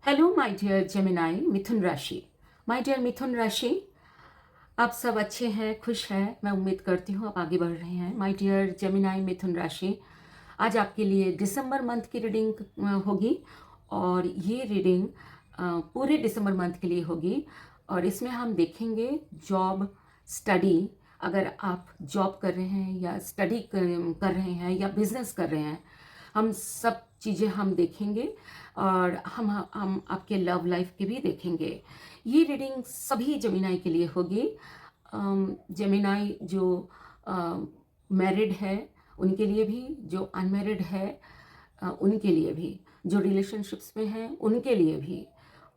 Hello my dear Gemini मिथुन राशि। My dear मिथुन राशि, आप सब अच्छे हैं, खुश हैं। मैं उम्मीद करती हूँ आप आगे बढ़ रहे हैं। माय डियर जेमिनाई मिथुन राशि, आज आपके लिए दिसंबर मंथ की रीडिंग होगी और ये रीडिंग पूरे दिसंबर मंथ के लिए होगी। और इसमें हम देखेंगे जॉब, स्टडी। अगर आप जॉब कर रहे हैं या स्टडी कर रहे हैं या बिजनेस कर रहे हैं, हम सब चीज़ें हम देखेंगे और हम आपके लव लाइफ के भी देखेंगे। ये रीडिंग सभी जेमिनाई के लिए होगी। जेमिनाई जो मैरिड है उनके लिए भी, जो अनमैरिड है उनके लिए भी, जो रिलेशनशिप्स में हैं उनके लिए भी,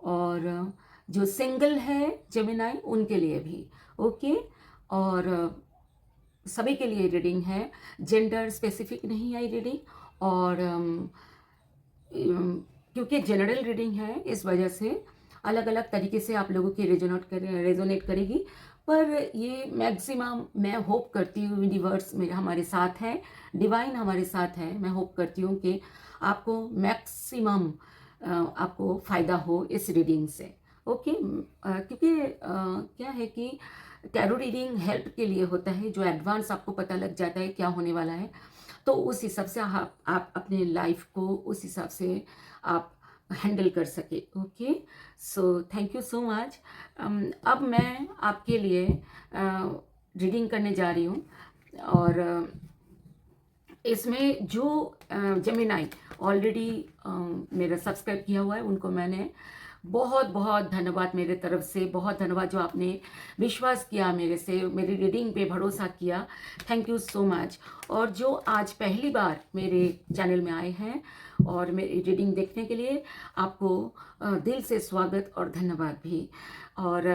और जो सिंगल है जेमिनाई उनके लिए भी। ओके। और सभी के लिए रीडिंग है, जेंडर स्पेसिफिक नहीं है रीडिंग। और क्योंकि जनरल रीडिंग है इस वजह से अलग अलग तरीके से आप लोगों की रेजोनेट करेगी। पर ये मैक्सिमम मैं होप करती हूँ यूनिवर्स में हमारे साथ है, डिवाइन हमारे साथ है। मैं होप करती हूँ कि आपको मैक्सिमम आपको फ़ायदा हो इस रीडिंग से। ओके। क्योंकि क्या है कि टैरो रीडिंग हेल्प के लिए होता है, जो एडवांस आपको पता लग जाता है क्या होने वाला है, तो उस हिसाब से आप अपने लाइफ को उस हिसाब से आप हैंडल कर सके। Okay. So thank you so much. अब मैं आपके लिए रीडिंग करने जा रही हूँ। और इसमें जो जेमिनाई ऑलरेडी मेरा सब्सक्राइब किया हुआ है उनको मैंने बहुत बहुत धन्यवाद, मेरे तरफ से बहुत धन्यवाद। जो आपने विश्वास किया मेरे से, मेरी रीडिंग पे भरोसा किया, थैंक यू सो मच। और जो आज पहली बार मेरे चैनल में आए हैं और मेरी रीडिंग देखने के लिए, आपको दिल से स्वागत और धन्यवाद भी। और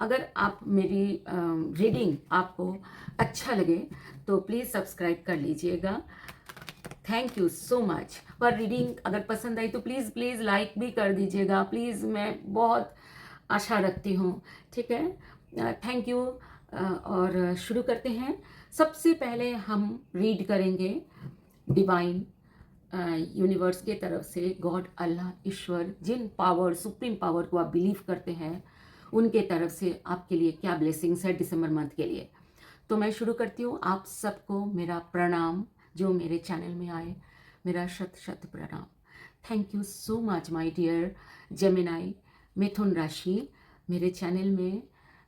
अगर आप मेरी रीडिंग आपको अच्छा लगे तो प्लीज़ सब्सक्राइब कर लीजिएगा। Thank you so much. पर रीडिंग अगर पसंद आई तो प्लीज़ प्लीज़ लाइक भी कर दीजिएगा प्लीज़, मैं बहुत आशा रखती हूँ। ठीक है, थैंक यू। और शुरू करते हैं। सबसे पहले हम रीड करेंगे डिवाइन यूनिवर्स के तरफ से, गॉड, अल्लाह, ईश्वर, जिन पावर, सुप्रीम पावर को आप बिलीव करते हैं, उनके तरफ से आपके लिए क्या ब्लेसिंग्स है दिसंबर मंथ के लिए। तो मैं शुरू करती हूँ। आप सबको मेरा प्रणाम, जो मेरे चैनल में आए, मेरा शत शत प्रणाम। Thank you so much my dear Gemini मिथुन राशि, मेरे चैनल में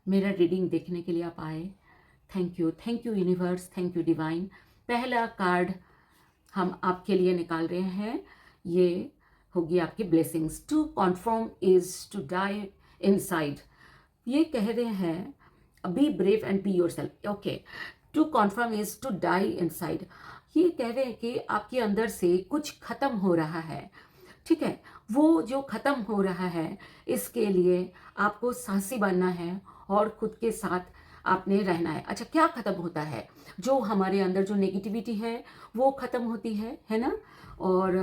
मेरा रीडिंग देखने के लिए आप आए। Thank you universe, thank you divine. पहला कार्ड हम आपके लिए निकाल रहे हैं, ये होगी आपकी blessings. To confirm is to die inside. ये कह रहे हैं be brave and be yourself. Okay. To confirm is to die inside. ये कह रहे हैं कि आपके अंदर से कुछ खत्म हो रहा है। ठीक है, वो जो खत्म हो रहा है इसके लिए आपको साहसी बनना है और खुद के साथ आपने रहना है। अच्छा, क्या खत्म होता है? जो हमारे अंदर जो नेगेटिविटी है वो खत्म होती है ना। और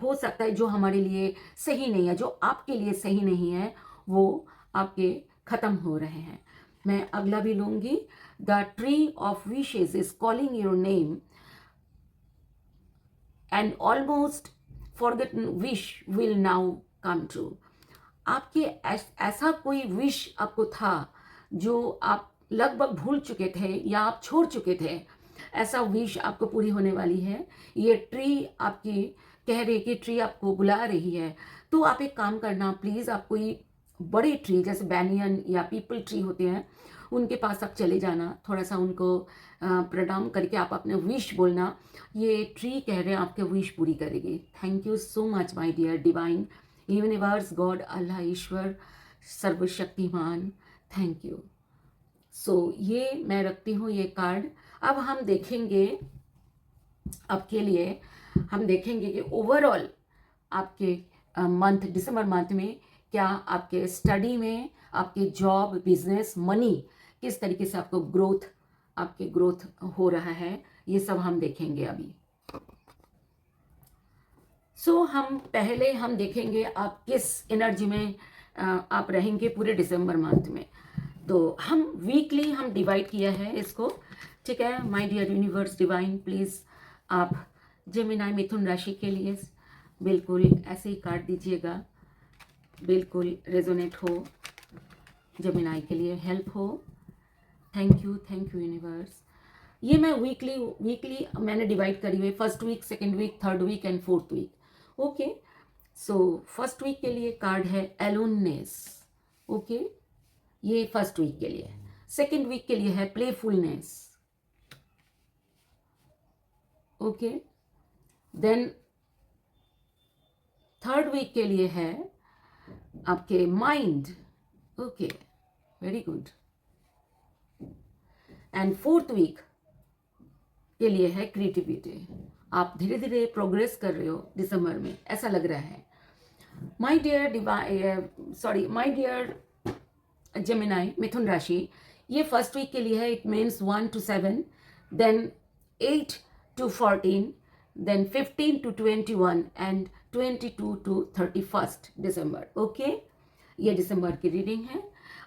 हो सकता है जो हमारे लिए सही नहीं है, जो आपके लिए सही नहीं है, वो आपके खत्म हो रहे हैं। मैं अगला भी लूंगी। The tree of wishes is calling your name and almost forgotten wish will now come true. आपके ऐसा कोई विश आपको था जो आप लगभग भूल चुके थे या आप छोड़ चुके थे, ऐसा विश आपको पूरी होने वाली है। ये ट्री आपकी कह रही है कि ट्री आपको बुला रही है। तो आप एक काम करना प्लीज़, आप कोई बड़े ट्री जैसे बैनियन या पीपल ट्री होते हैं उनके पास आप चले जाना, थोड़ा सा उनको प्रणाम करके आप अपने विश बोलना। ये ट्री कह रहे हैं आपके विश पूरी करेगी। Thank you so much my dear divine universe, god, Allah, ईश्वर, सर्वशक्तिमान, थैंक यू। सो ये मैं रखती हूँ ये कार्ड। अब हम देखेंगे आपके लिए, हम देखेंगे कि ओवरऑल आपके मंथ, दिसंबर मंथ में क्या आपके स्टडी में, आपके जॉब, बिजनेस, मनी, किस तरीके से आपको आपके ग्रोथ हो रहा है, ये सब हम देखेंगे अभी। हम पहले हम देखेंगे आप किस एनर्जी में आप रहेंगे पूरे दिसंबर मंथ में। तो हम वीकली हम डिवाइड किया है इसको। ठीक है, my dear universe divine, please आप जेमिनाई मिथुन राशि के लिए बिल्कुल ऐसे ही कार्ड दीजिएगा, बिल्कुल रेजोनेट हो, जेमिनाई के लिए हेल्प हो। Thank you universe. ये मैं वीकली मैंने डिवाइड करी हुई, first week, second week, third week and fourth week. Okay, so first week के लिए कार्ड है एलोननेस। ओके, ये फर्स्ट वीक के लिए है। सेकेंड वीक के लिए है playfulness. Okay, then third week के लिए है आपके mind. Okay, very good. And fourth week के लिए है क्रिएटिविटी। आप धीरे धीरे प्रोग्रेस कर रहे हो दिसंबर में, ऐसा लग रहा है। माय डियर जेमिनाई, मिथुन राशि, ये फर्स्ट वीक के लिए है। It means 1 to 7, then 8 to 14, then 15 to 21 and 22 to 31 December. Okay, ये दिसंबर की रीडिंग है।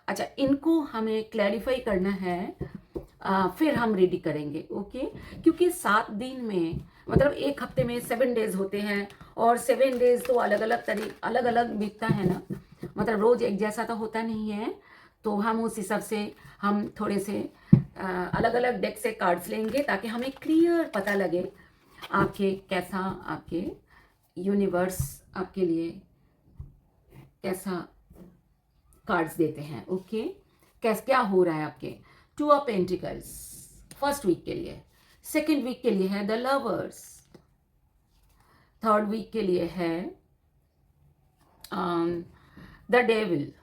अच्छा, इनको हमें क्लैरिफाई करना है, फिर हम रेडी करेंगे। ओके, क्योंकि 7 दिन में मतलब एक हफ्ते में 7 डेज होते हैं, और 7 डेज तो अलग अलग बीतता है ना, मतलब रोज एक जैसा तो होता नहीं है। तो हम उस हिसाब से हम थोड़े से अलग अलग डेक से कार्ड्स लेंगे, ताकि हमें क्लियर पता लगे आपके यूनिवर्स आपके लिए कैसा कार्ड्स देते हैं। ओके, क्या हो रहा है आपके। 2 of Pentacles फर्स्ट वीक के लिए, सेकेंड वीक के लिए है द लवर्स, थर्ड वीक के लिए है द डेविल,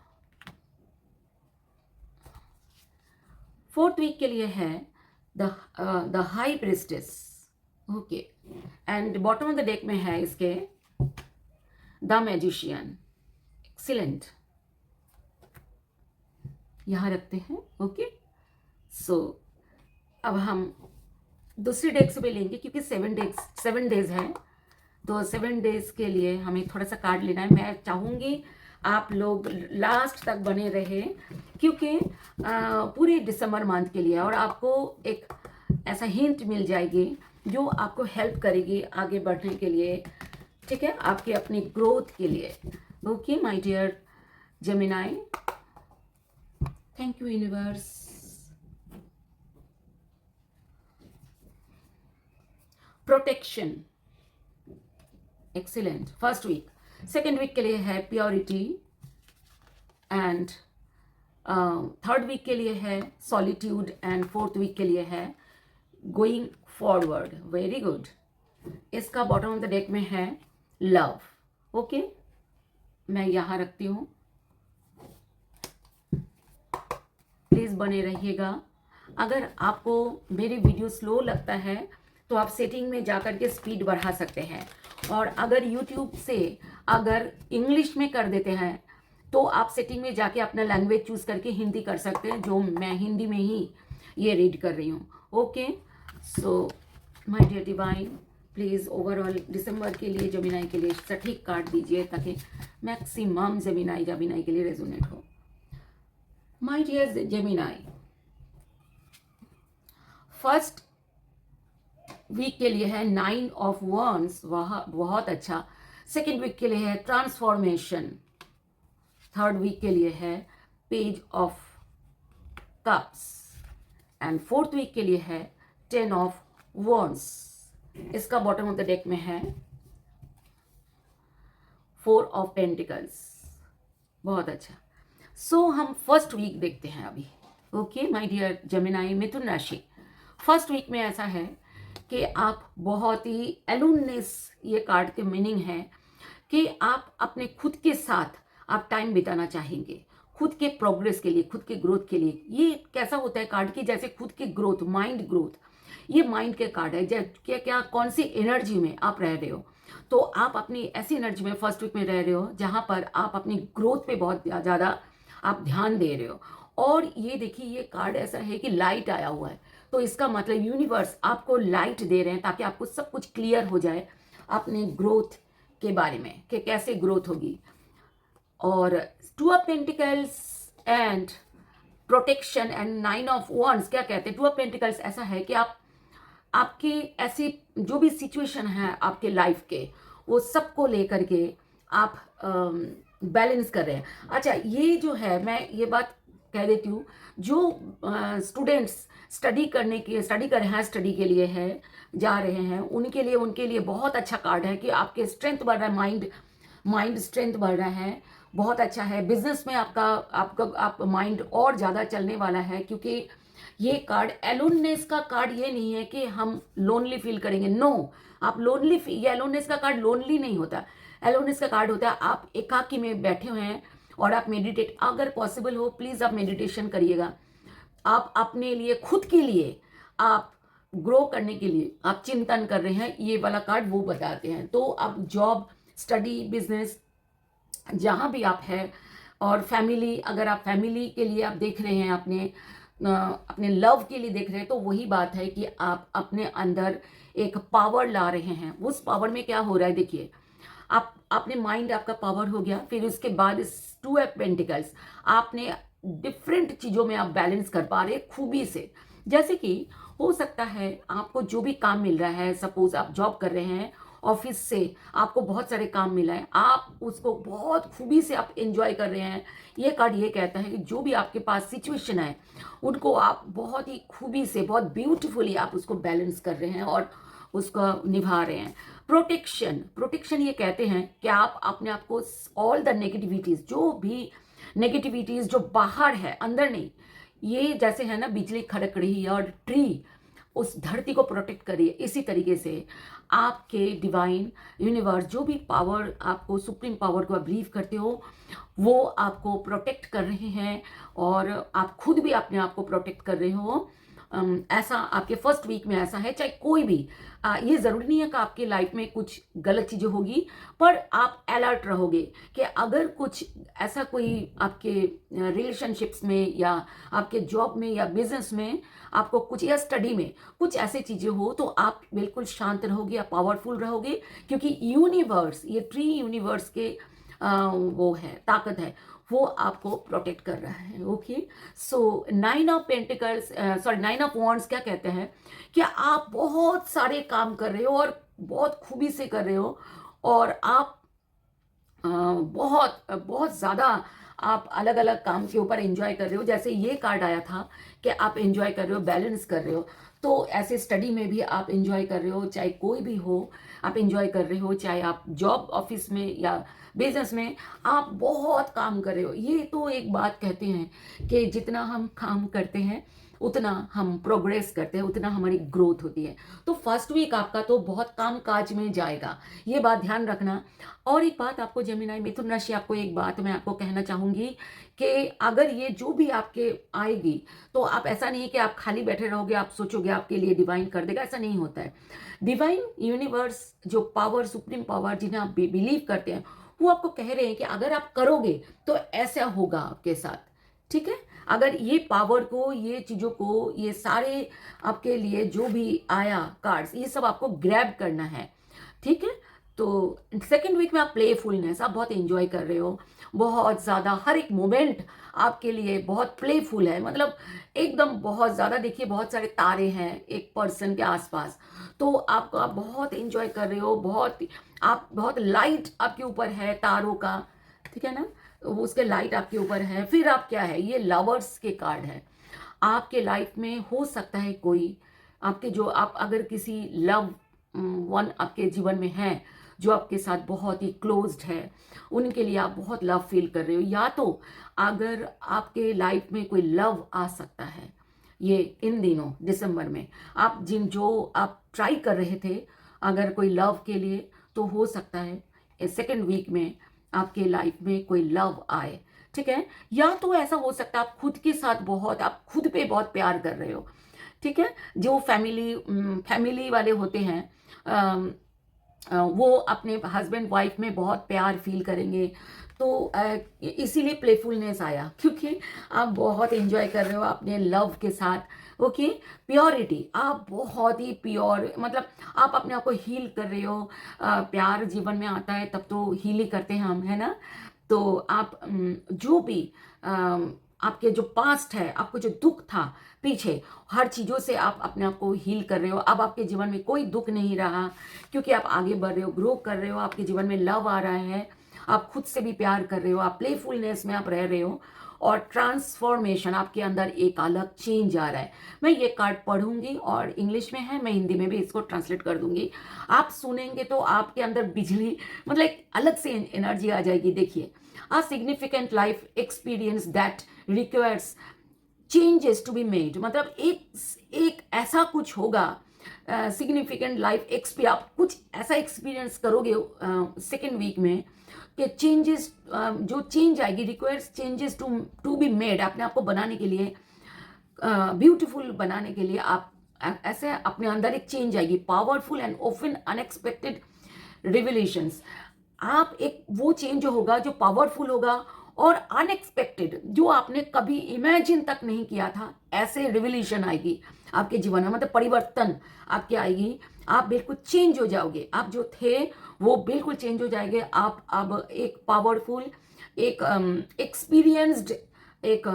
फोर्थ वीक के लिए है the high priestess. Okay, and bottom of the deck में है इसके द मैजिशियन। एक्सीलेंट, यहां रखते हैं। ओके, सो अब हम दूसरी डेस्क पे लेंगे, क्योंकि 7 डेज है, तो 7 डेज के लिए हमें थोड़ा सा कार्ड लेना है। मैं चाहूँगी आप लोग लास्ट तक बने रहे, क्योंकि पूरे दिसंबर मंथ के लिए, और आपको एक ऐसा हिंट मिल जाएगी जो आपको हेल्प करेगी आगे बढ़ने के लिए, ठीक है, आपके अपनी ग्रोथ के लिए। Okay my dear Gemini, thank you universe. Protection, excellent, first week. Second week के लिए है प्योरिटी, एंड थर्ड वीक के लिए है सॉलिट्यूड, एंड फोर्थ वीक के लिए है गोइंग फॉरवर्ड। Very good. इसका बॉटम ऑफ द डेक में है लव। ओके, मैं यहां रखती हूं, प्लीज बने रहिएगा। अगर आपको मेरी वीडियो स्लो लगता है तो आप सेटिंग में जाकर के स्पीड बढ़ा सकते हैं, और अगर यूट्यूब से अगर इंग्लिश में कर देते हैं तो आप सेटिंग में जाके अपना लैंग्वेज चूज करके हिंदी कर सकते हैं, जो मैं हिंदी में ही ये रीड कर रही हूँ। Okay, so my dear divine, please overall दिसंबर के लिए जेमिनाई के लिए सटीक कार्ड दीजिए, ताकि मैक्सिमम जेमिनाई के लिए रेजोनेट हो। My dear Gemini, first week के लिए है 9 of Wands, वह बहुत अच्छा। सेकेंड वीक के लिए है ट्रांसफॉर्मेशन, थर्ड वीक के लिए है page of cups, and fourth week के लिए है 10 of Wands। इसका बॉटम ऑफ द डेक में है 4 of Pentacles, बहुत अच्छा। सो हम फर्स्ट वीक देखते हैं अभी। ओके माय डियर जेमिनाई, मिथुन राशि, फर्स्ट वीक में ऐसा है कि आप बहुत ही एलोननेस, ये कार्ड के मीनिंग है कि आप अपने खुद के साथ आप टाइम बिताना चाहेंगे, खुद के प्रोग्रेस के लिए, खुद के ग्रोथ के लिए। ये कैसा होता है कार्ड की, जैसे खुद की ग्रोथ, माइंड ग्रोथ, ये माइंड के कार्ड है। क्या कौन सी एनर्जी में आप रह रहे हो, तो आप अपनी ऐसी एनर्जी में फर्स्ट वीक में रह रहे हो जहां पर आप अपनी ग्रोथ पे बहुत ज़्यादा आप ध्यान दे रहे हो। और ये देखिए, ये कार्ड ऐसा है कि लाइट आया हुआ है, तो इसका मतलब यूनिवर्स आपको लाइट दे रहे हैं, ताकि आपको सब कुछ क्लियर हो जाए अपने ग्रोथ के बारे में कि कैसे ग्रोथ होगी। और 2 of Pentacles and protection and 9 of Wands क्या कहते हैं। 2 of Pentacles ऐसा है कि आप आपकी ऐसी जो भी सिचुएशन है आपके लाइफ के, वो सबको लेकर के आप बैलेंस कर रहे हैं। अच्छा, ये जो है, मैं ये बात कह देती हूँ, जो स्टूडेंट्स स्टडी कर रहे हैं, स्टडी के लिए है जा रहे हैं, उनके लिए बहुत अच्छा कार्ड है कि आपके स्ट्रेंथ बढ़ रहा है, माइंड स्ट्रेंथ बढ़ रहा है, बहुत अच्छा है। बिजनेस में आप माइंड और ज़्यादा चलने वाला है, क्योंकि ये कार्ड एलोननेस का कार्ड ये नहीं है कि हम लोनली फील करेंगे। नो, आप ये एलोननेस का कार्ड लोनली नहीं होता। एलोननेस का कार्ड होता है आप एकाकी में बैठे हुए हैं और आप मेडिटेट, अगर पॉसिबल हो प्लीज़ आप मेडिटेशन करिएगा। आप अपने लिए, खुद के लिए, आप ग्रो करने के लिए आप चिंतन कर रहे हैं, ये वाला कार्ड वो बताते हैं। तो आप जॉब, स्टडी, बिजनेस, जहाँ भी आप हैं, और फैमिली, अगर आप फैमिली के लिए आप देख रहे हैं, अपने लव के लिए देख रहे हैं, तो वही बात है कि आप अपने अंदर एक पावर ला रहे हैं। उस पावर में क्या हो रहा है, देखिए, आप अपने माइंड, आपका पावर हो गया, फिर उसके बाद 2 पेंटिकल्स, आपने डिफरेंट चीज़ों में आप बैलेंस कर पा रहे हैं खूबी से। जैसे कि हो सकता है आपको जो भी काम मिल रहा है, सपोज आप जॉब कर रहे हैं, ऑफिस से आपको बहुत सारे काम मिला है, आप उसको बहुत खूबी से आप एंजॉय कर रहे हैं। ये कार्ड ये कहता है कि जो भी आपके पास सिचुएशन है, उनको आप बहुत ही खूबी से, बहुत ब्यूटीफुली आप उसको बैलेंस कर रहे हैं और उसको निभा रहे हैं। प्रोटेक्शन ये कहते हैं कि आप अपने आप को ऑल द नेगेटिविटीज, जो भी नेगेटिविटीज जो बाहर है, अंदर नहीं, ये जैसे है ना, बिजली खड़क रही है और ट्री उस धरती को प्रोटेक्ट करिए। इसी तरीके से आपके डिवाइन यूनिवर्स, जो भी पावर आपको, सुप्रीम पावर को आप बिलीव करते हो, वो आपको प्रोटेक्ट कर रहे हैं और आप खुद भी अपने आप को प्रोटेक्ट कर रहे हो। ऐसा आपके फर्स्ट वीक में ऐसा है, चाहे कोई भी, ये ज़रूरी नहीं है कि आपकी लाइफ में कुछ गलत चीज़ें होगी, पर आप अलर्ट रहोगे कि अगर कुछ ऐसा कोई आपके रिलेशनशिप्स में या आपके जॉब में या बिजनेस में आपको कुछ, या स्टडी में कुछ ऐसी चीज़ें हो, तो आप बिल्कुल शांत रहोगे, आप पावरफुल रहोगे, क्योंकि यूनिवर्स, ये ट्री यूनिवर्स के वो है, ताकत है, वो आपको प्रोटेक्ट कर रहा है। Okay, so 9 of pentacles, sorry 9 of wands क्या कहते हैं कि आप बहुत सारे काम कर रहे हो और बहुत खूबी से कर रहे हो, और आप बहुत बहुत ज़्यादा आप अलग अलग काम के ऊपर एंजॉय कर रहे हो। जैसे ये कार्ड आया था कि आप एंजॉय कर रहे हो, बैलेंस कर रहे हो, तो ऐसे स्टडी में भी आप एंजॉय कर रहे हो, चाहे कोई भी हो, आप एंजॉय कर रहे हो, चाहे आप जॉब ऑफिस में या बिजनेस में आप बहुत काम कर रहे हो। ये तो एक बात कहते हैं कि जितना हम काम करते हैं, उतना हम प्रोग्रेस करते हैं, उतना हमारी ग्रोथ होती है। तो फर्स्ट वीक आपका तो बहुत काम काज में जाएगा, ये बात ध्यान रखना। और एक बात आपको जेमिनाई, मिथुन राशि, आपको एक बात मैं आपको कहना चाहूँगी कि अगर ये जो भी आपके आएगी, तो आप, ऐसा नहीं है कि आप खाली बैठे रहोगे, आप सोचोगे आपके लिए डिवाइन कर देगा, ऐसा नहीं होता है। डिवाइन यूनिवर्स, जो पावर, सुप्रीम पावर जिन्हें आप बिलीव करते हैं, वो आपको कह रहे हैं कि अगर आप करोगे तो ऐसा होगा आपके साथ। ठीक है, अगर ये पावर को, ये चीज़ों को, ये सारे आपके लिए जो भी आया कार्ड्स, ये सब आपको ग्रैब करना है। ठीक है, तो सेकेंड वीक में आप प्लेफुलनेस, आप बहुत एंजॉय कर रहे हो, बहुत ज़्यादा, हर एक मोमेंट आपके लिए बहुत प्लेफुल है, मतलब एकदम बहुत ज़्यादा। देखिए, बहुत सारे तारे हैं एक पर्सन के आसपास, तो आप बहुत एंजॉय कर रहे हो, आप बहुत लाइट आपके ऊपर है तारों का, ठीक है ना, वो उसके लाइट आपके ऊपर है। फिर आप क्या है, ये लवर्स के कार्ड है। आपके लाइफ में हो सकता है कोई आपके, जो आप अगर किसी लव वन आपके जीवन में है, जो आपके साथ बहुत ही क्लोज्ड है, उनके लिए आप बहुत लव फील कर रहे हो, या तो अगर आपके लाइफ में कोई लव आ सकता है ये इन दिनों दिसंबर में, आप जो आप ट्राई कर रहे थे अगर कोई लव के लिए, तो हो सकता है सेकेंड वीक में आपके लाइफ में कोई लव आए। ठीक है, या तो ऐसा हो सकता है आप खुद के साथ बहुत, आप खुद पे बहुत प्यार कर रहे हो। ठीक है, जो फैमिली वाले होते हैं, वो अपने हस्बैंड वाइफ में बहुत प्यार फील करेंगे, तो इसीलिए प्लेफुलनेस आया, क्योंकि आप बहुत एंजॉय कर रहे हो अपने लव के साथ। ओके, प्योरिटी, आप बहुत ही प्योर, मतलब आप अपने आप को हील कर रहे हो। प्यार जीवन में आता है तब तो हील ही करते हैं हम, है ना। तो आप जो भी आपके जो पास्ट है, आपको जो दुख था पीछे, हर चीज़ों से आप अपने आप को हील कर रहे हो। अब आपके जीवन में कोई दुख नहीं रहा, क्योंकि आप आगे बढ़ रहे हो, ग्रो कर रहे हो, आपके जीवन में लव आ रहा है, आप खुद से भी प्यार कर रहे हो, आप प्लेफुलनेस में आप रह रहे हो, और ट्रांसफॉर्मेशन, आपके अंदर एक अलग चेंज आ रहा है। मैं ये कार्ड पढ़ूंगी और इंग्लिश में है, मैं हिंदी में भी इसको ट्रांसलेट कर दूंगी। आप सुनेंगे तो आपके अंदर बिजली, मतलब एक अलग से एनर्जी आ जाएगी। देखिए, a significant life experience that requires changes to be made, मतलब एक ऐसा कुछ होगा, सिग्निफिकेंट लाइफ एक्सपीरियंस, आप कुछ ऐसा एक्सपीरियंस करोगे सेकेंड वीक में कि चेंजेस, जो चेंज आएगी, requires changes to be made, अपने आप को बनाने के लिए, ब्यूटीफुल बनाने के लिए, आप ऐसे अपने अंदर एक चेंज आएगी, पावरफुल एंड ऑफन अनएक्सपेक्टेड रिविलेशंस। आप एक वो चेंज होगा जो पावरफुल होगा और अनएक्सपेक्टेड, जो आपने कभी इमेजिन तक नहीं किया था, ऐसे रिवोल्यूशन आएगी आपके जीवन में, मतलब परिवर्तन आपके आएगी। आप बिल्कुल चेंज हो जाओगे, आप जो थे वो बिल्कुल चेंज हो जाएंगे। आप अब एक पावरफुल, एक एक्सपीरियंस्ड, एक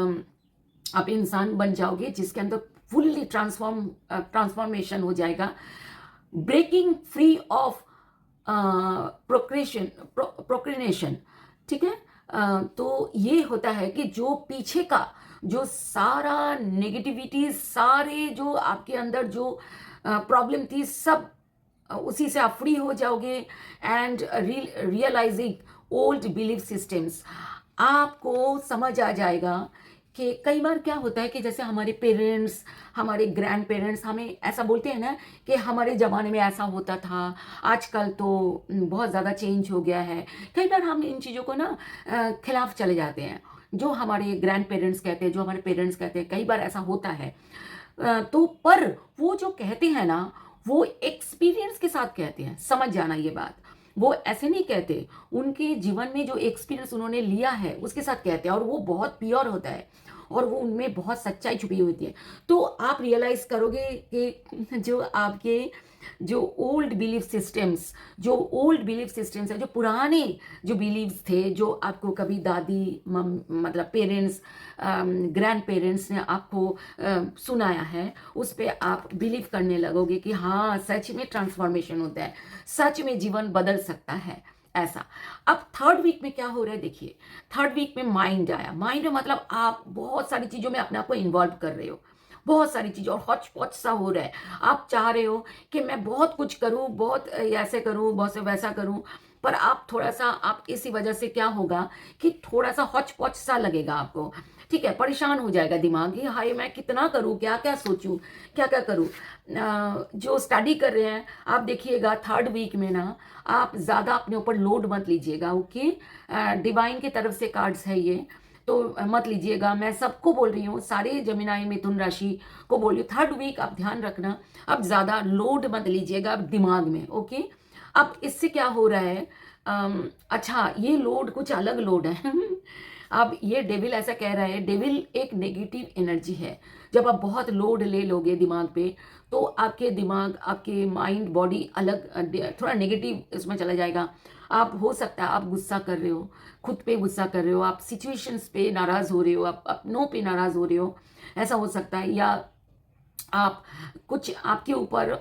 आप इंसान बन जाओगे जिसके अंदर फुल्ली ट्रांसफॉर्मेशन हो जाएगा। ब्रेकिंग फ्री ऑफ प्रोक्रेनेशन, ठीक है। तो ये होता है कि जो पीछे का जो सारा नेगेटिविटी, सारे जो आपके अंदर जो प्रॉब्लम थी, सब उसी से आप फ्री हो जाओगे। And realizing old belief systems, आपको समझ आ जाएगा कि कई बार क्या होता है कि जैसे हमारे पेरेंट्स, हमारे ग्रैंड पेरेंट्स हमें ऐसा बोलते हैं ना कि हमारे ज़माने में ऐसा होता था, आजकल तो बहुत ज़्यादा चेंज हो गया है। कई बार हम इन चीज़ों को ना खिलाफ चले जाते हैं, जो हमारे ग्रैंड पेरेंट्स कहते हैं, जो हमारे पेरेंट्स कहते हैं, कई बार ऐसा होता है। तो पर वो जो कहते हैं ना, वो एक्सपीरियंस के साथ कहते हैं, समझ जाना ये बात। वो ऐसे नहीं कहते, उनके जीवन में जो एक्सपीरियंस उन्होंने लिया है उसके साथ कहते हैं, और वो बहुत प्योर होता है और वो उनमें बहुत सच्चाई छुपी होती है। तो आप रियलाइज करोगे कि जो आपके जो ओल्ड बिलीफ सिस्टम्स, है, जो पुराने जो बिलीव्स थे, जो आपको कभी दादी मतलब पेरेंट्स, ग्रैंड पेरेंट्स ने आपको सुनाया है, उस पर आप बिलीव करने लगोगे कि हाँ, सच में ट्रांसफॉर्मेशन होता है, सच में जीवन बदल सकता है, ऐसा। अब थर्ड वीक में क्या हो रहा है, देखिए, थर्ड वीक में माइंड आया। माइंड मतलब आप बहुत सारी चीज़ों में अपने आप को इन्वॉल्व कर रहे हो, बहुत सारी चीज़, और हौच पौच सा हो रहा है। आप चाह रहे हो कि मैं बहुत कुछ करूं, बहुत ऐसे करूं, बहुत से वैसा करूं, पर आप थोड़ा सा, आप इसी वजह से क्या होगा कि थोड़ा सा हौच पौच सा लगेगा आपको, ठीक है, परेशान हो जाएगा दिमाग, कि हाय मैं कितना करूं, क्या क्या सोचूं, क्या क्या करूं। जो स्टडी कर रहे हैं, आप देखिएगा थर्ड वीक में ना, आप ज़्यादा अपने ऊपर लोड मत लीजिएगा, ओके। डिवाइन की तरफ से कार्ड्स है ये, तो मत लीजिएगा। मैं सबको बोल रही हूँ, सारे जमीनाई मिथुन राशि को बोल रही हूँ, थर्ड वीक आप ध्यान रखना, अब ज़्यादा लोड मत लीजिएगा अब दिमाग में, ओके। अब इससे क्या हो रहा है, अच्छा, ये लोड कुछ अलग लोड है। अब ये डेविल ऐसा कह रहा है, डेविल एक नेगेटिव एनर्जी है। जब आप बहुत लोड ले लोगे दिमाग पे, तो आपके दिमाग, आपके माइंड, बॉडी अलग थोड़ा नेगेटिव इसमें चला जाएगा। आप, हो सकता है आप गुस्सा कर रहे हो, खुद पे गुस्सा कर रहे हो, आप सिचुएशंस पे नाराज़ हो रहे हो, आप अपनों पे नाराज़ हो रहे हो, ऐसा हो सकता है। या आप कुछ, आपके ऊपर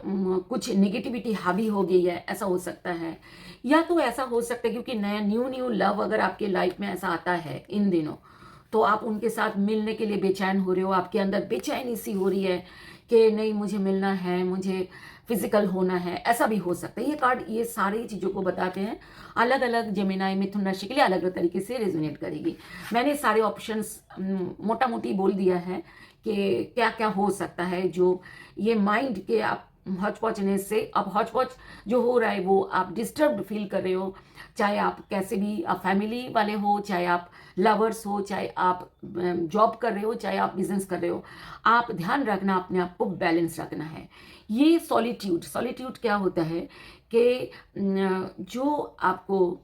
कुछ नेगेटिविटी हावी हो गई है, ऐसा हो सकता है। या तो ऐसा हो सकता है क्योंकि नया न्यू लव अगर आपके लाइफ में ऐसा आता है इन दिनों, तो आप उनके साथ मिलने के लिए बेचैन हो रहे हो, आपके अंदर बेचैनी सी हो रही है कि नहीं, मुझे मिलना है, मुझे फिजिकल होना है, ऐसा भी हो सकता है। ये कार्ड ये सारी चीज़ों को बताते हैं, अलग अलग जेमिनाई मिथुन राशि के लिए अलग अलग तरीके से रेजोनेट करेगी। मैंने सारे ऑप्शंस मोटा मोटी बोल दिया है कि क्या क्या हो सकता है, जो ये माइंड के आप हौच-पौचनेस से, अब हौच-पौच जो हो रहा है वो आप डिस्टर्ब्ड फील कर रहे हो, चाहे आप कैसे भी, आप फैमिली वाले हो, चाहे आप लवर्स हो, चाहे आप जॉब कर रहे हो, चाहे आप बिजनेस कर रहे हो, आप ध्यान रखना, अपने आप को बैलेंस रखना है। ये सॉलिट्यूड क्या होता है कि जो आपको,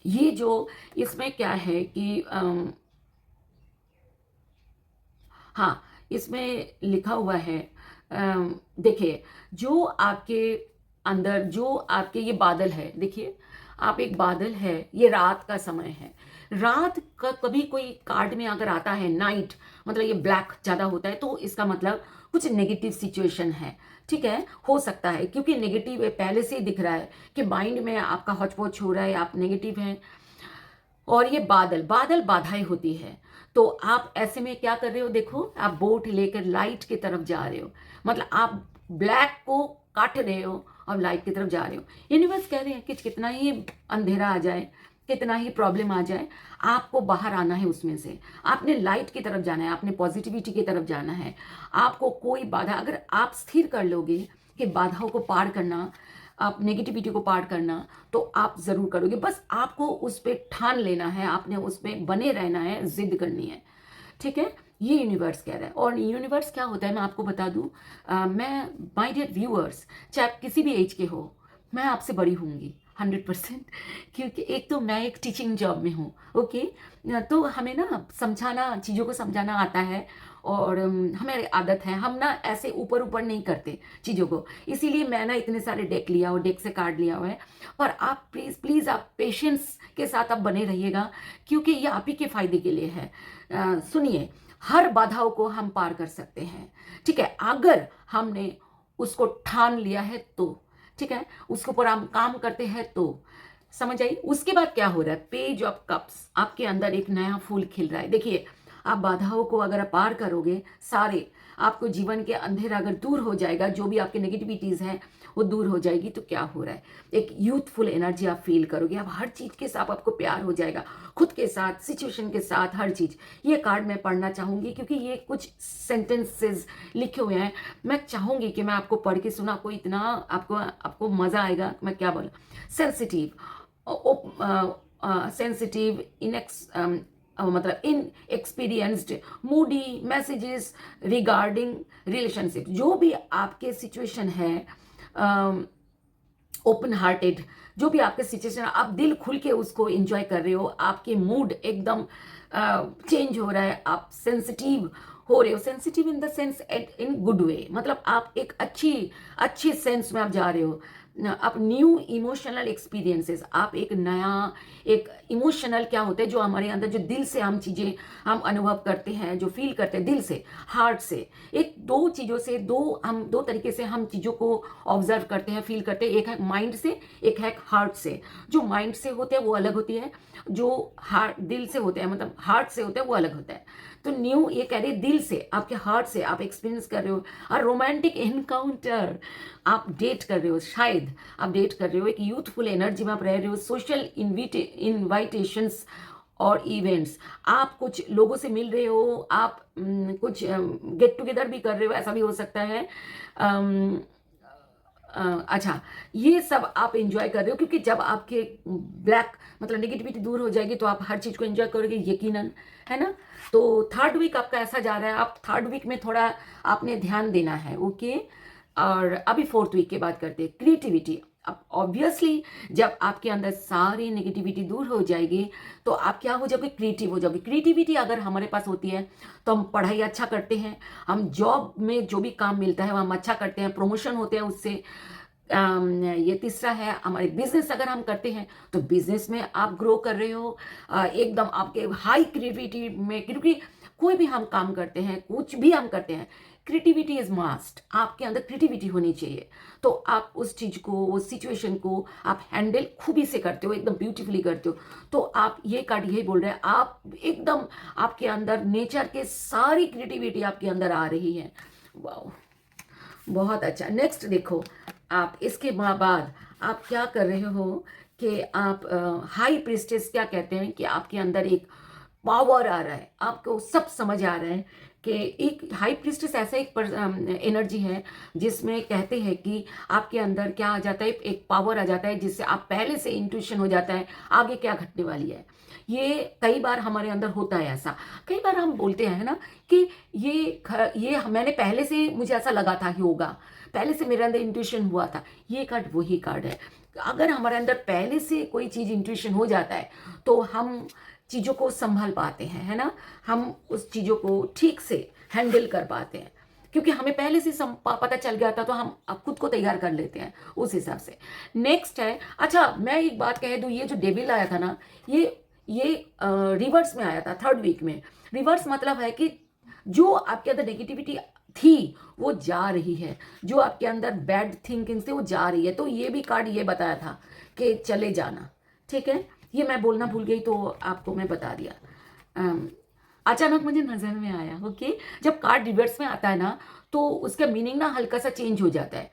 ये जो इसमें क्या है कि हाँ, इसमें लिखा हुआ है, देखिए, जो आपके अंदर, जो आपके ये बादल है, देखिए, आप एक बादल है, ये रात का समय है। रात का कभी कोई कार्ड में अगर आता है नाइट, मतलब ये ब्लैक ज़्यादा होता है, तो इसका मतलब कुछ नेगेटिव सिचुएशन है। ठीक है, हो सकता है क्योंकि नेगेटिव पहले से ही दिख रहा है कि माइंड में आपका हौच-पौच हो रहा है, आप नेगेटिव हैं। और ये बादल बादल बाधाएं होती है। तो आप ऐसे में क्या कर रहे हो, देखो आप बोट लेकर लाइट की तरफ जा रहे हो, मतलब आप ब्लैक को काट रहे हो और लाइट की तरफ जा रहे हो। यूनिवर्स कह रहे हैं कि कितना ही अंधेरा आ जाए, कितना ही प्रॉब्लम आ जाए, आपको बाहर आना है उसमें से। आपने लाइट की तरफ जाना है, आपने पॉजिटिविटी की तरफ जाना है। आपको कोई बाधा, अगर आप स्थिर कर लोगे कि बाधाओं को पार करना, आप नेगेटिविटी को पार करना, तो आप ज़रूर करोगे। बस आपको उस पर ठान लेना है, आपने उस पर बने रहना है, जिद करनी है। ठीक है, ये यूनिवर्स कह रहा है। और यूनिवर्स क्या होता है मैं आपको बता दूं, मैं, माय डियर व्यूअर्स, चाहे आप किसी भी एज के हो, मैं आपसे बड़ी होंगी 100%। क्योंकि एक तो मैं एक टीचिंग जॉब में हूँ, ओके। तो हमें ना समझाना, चीज़ों को समझाना आता है, और हमें आदत है, हम ना ऐसे ऊपर ऊपर नहीं करते चीज़ों को। इसीलिए मैं ना इतने सारे डेक लिया और डेक से कार्ड लिया हुआ है। और आप प्लीज़ प्लीज़ आप पेशेंस के साथ आप बने रहिएगा, क्योंकि ये आप ही के फायदे के लिए है। सुनिए, हर बाधाओं को हम पार कर सकते हैं। ठीक है, अगर हमने उसको ठान लिया है तो। ठीक है, उसके ऊपर हम काम करते हैं तो। समझ आई? उसके बाद क्या हो रहा है, पेज ऑफ कप्स, आपके अंदर एक नया फूल खिल रहा है। देखिए, आप बाधाओं को अगर आप पार करोगे, सारे आपको जीवन के अंधेरा अगर दूर हो जाएगा, जो भी आपके नेगेटिविटीज़ हैं वो दूर हो जाएगी, तो क्या हो रहा है, एक यूथफुल एनर्जी आप फील करोगे। आप हर चीज़ के साथ आपको प्यार हो जाएगा, खुद के साथ, सिचुएशन के साथ, हर चीज़। ये कार्ड मैं पढ़ना चाहूँगी क्योंकि ये कुछ सेंटेंसेस लिखे हुए हैं। मैं चाहूँगी कि मैं आपको पढ़ के सुना, आपको इतना आपको मज़ा आएगा। मैं क्या बोला, सेंसिटिव, सेंसिटिव, मतलब inexperienced, moody messages regarding relationship, जो भी आपके सिचुएशन है, ओपन हार्टेड, जो भी आपके सिचुएशन, आप दिल खुल के उसको एंजॉय कर रहे हो, आपके मूड एकदम चेंज हो रहा है, आप सेंसिटिव हो रहे हो। Sensitive in the sense, in good way, मतलब आप एक अच्छी सेंस में आप जा रहे हो। आप न्यू इमोशनल एक्सपीरियंसेस, आप एक नया, एक इमोशनल क्या होता है, जो हमारे अंदर, जो दिल से हम चीज़ें हम अनुभव करते हैं, जो फील करते हैं दिल से, हार्ट से। एक दो चीज़ों से, दो तरीके से हम चीज़ों को ऑब्जर्व करते हैं, फील करते हैं। एक है माइंड से, एक है हार्ट से। जो माइंड से होते हैं वो अलग होती है, जो हार्ट, दिल से होते हैं, मतलब हार्ट से होते हैं, वो अलग होता है। तो न्यू, ये कह रहे दिल से, आपके हार्ट से आप एक्सपीरियंस कर रहे हो। और रोमांटिक एनकाउंटर, आप डेट कर रहे हो, शायद आप डेट कर रहे हो, एक यूथफुल एनर्जी में आप रह रहे हो। सोशल इनविटेशंस और इवेंट्स, आप कुछ लोगों से मिल रहे हो, आप कुछ गेट टुगेदर भी कर रहे हो, ऐसा भी हो सकता है। अच्छा, ये सब आप एंजॉय कर रहे हो, क्योंकि जब आपके ब्लैक, मतलब नेगेटिविटी दूर हो जाएगी, तो आप हर चीज़ को एंजॉय करोगे, यकीनन, है ना। तो थर्ड वीक आपका ऐसा जा रहा है, आप थर्ड वीक में थोड़ा आपने ध्यान देना है, ओके। और अभी फोर्थ वीक की बात करते हैं, क्रिएटिविटी। अब ऑब्वियसली जब आपके अंदर सारी नेगेटिविटी दूर हो जाएगी, तो आप क्या हो जाओगे, क्रिएटिव हो जाओगे। क्रिएटिविटी अगर हमारे पास होती है तो हम पढ़ाई अच्छा करते हैं, हम जॉब में जो भी काम मिलता है वो हम अच्छा करते हैं, प्रमोशन होते हैं उससे। ये तीसरा है, हमारे बिजनेस अगर हम करते हैं तो बिजनेस में आप ग्रो कर रहे हो, एकदम आपके हाई क्रिएटिविटी में, क्योंकि कोई भी हम काम करते हैं, कुछ भी हम करते हैं, क्रिएटिविटी इज मस्ट, आपके अंदर क्रिएटिविटी होनी चाहिए। तो आप उस चीज़ को, उस सिचुएशन को आप हैंडल खूबी से करते हो, एकदम ब्यूटीफुली करते हो। तो आप, ये कार्ड यही बोल रहे हैं, आप एकदम, आपके अंदर नेचर के सारी क्रिएटिविटी आपके अंदर आ रही है। वाह, बहुत अच्छा। नेक्स्ट देखो, आप इसके बाद आप क्या कर रहे हो कि आप, हाई प्रिस्टेस क्या कहते हैं कि आपके अंदर एक पावर आ रहा है, आपको सब समझ आ रहा है कि एक हाई प्रिस्टेस ऐसा एक एनर्जी है जिसमें कहते हैं कि आपके अंदर क्या आ जाता है, एक पावर आ जाता है, जिससे आप पहले से इंट्यूशन हो जाता है आगे क्या घटने वाली है। ये कई बार हमारे अंदर होता है ऐसा। कई बार हम बोलते हैं ना कि ये मैंने पहले से, मुझे ऐसा लगा था कि होगा, पहले से मेरे अंदर इंट्यूशन हुआ था। ये कार्ड वही कार्ड है। अगर हमारे अंदर पहले से कोई चीज़ इंट्यूशन हो जाता है तो हम चीज़ों को संभाल पाते हैं, है ना, हम उस चीज़ों को ठीक से हैंडल कर पाते हैं। क्योंकि हमें पहले से पता चल गया था, तो हम अब खुद को तैयार कर लेते हैं उस हिसाब से। नेक्स्ट है, अच्छा मैं एक बात कह दूँ, ये जो डेविल आया था ना, ये रिवर्स में आया था, 3rd वीक में। रिवर्स मतलब है कि जो आपके अंदर नेगेटिविटी थी वो जा रही है, जो आपके अंदर बैड थिंकिंग थी वो जा रही है। तो ये भी कार्ड ये बताया था कि चले जाना, ठीक है। ये मैं बोलना भूल गई तो आपको मैं बता दिया, अचानक मुझे नजर में आया। ओके, जब कार्ड रिवर्स में आता है ना तो उसका मीनिंग ना हल्का सा चेंज हो जाता है।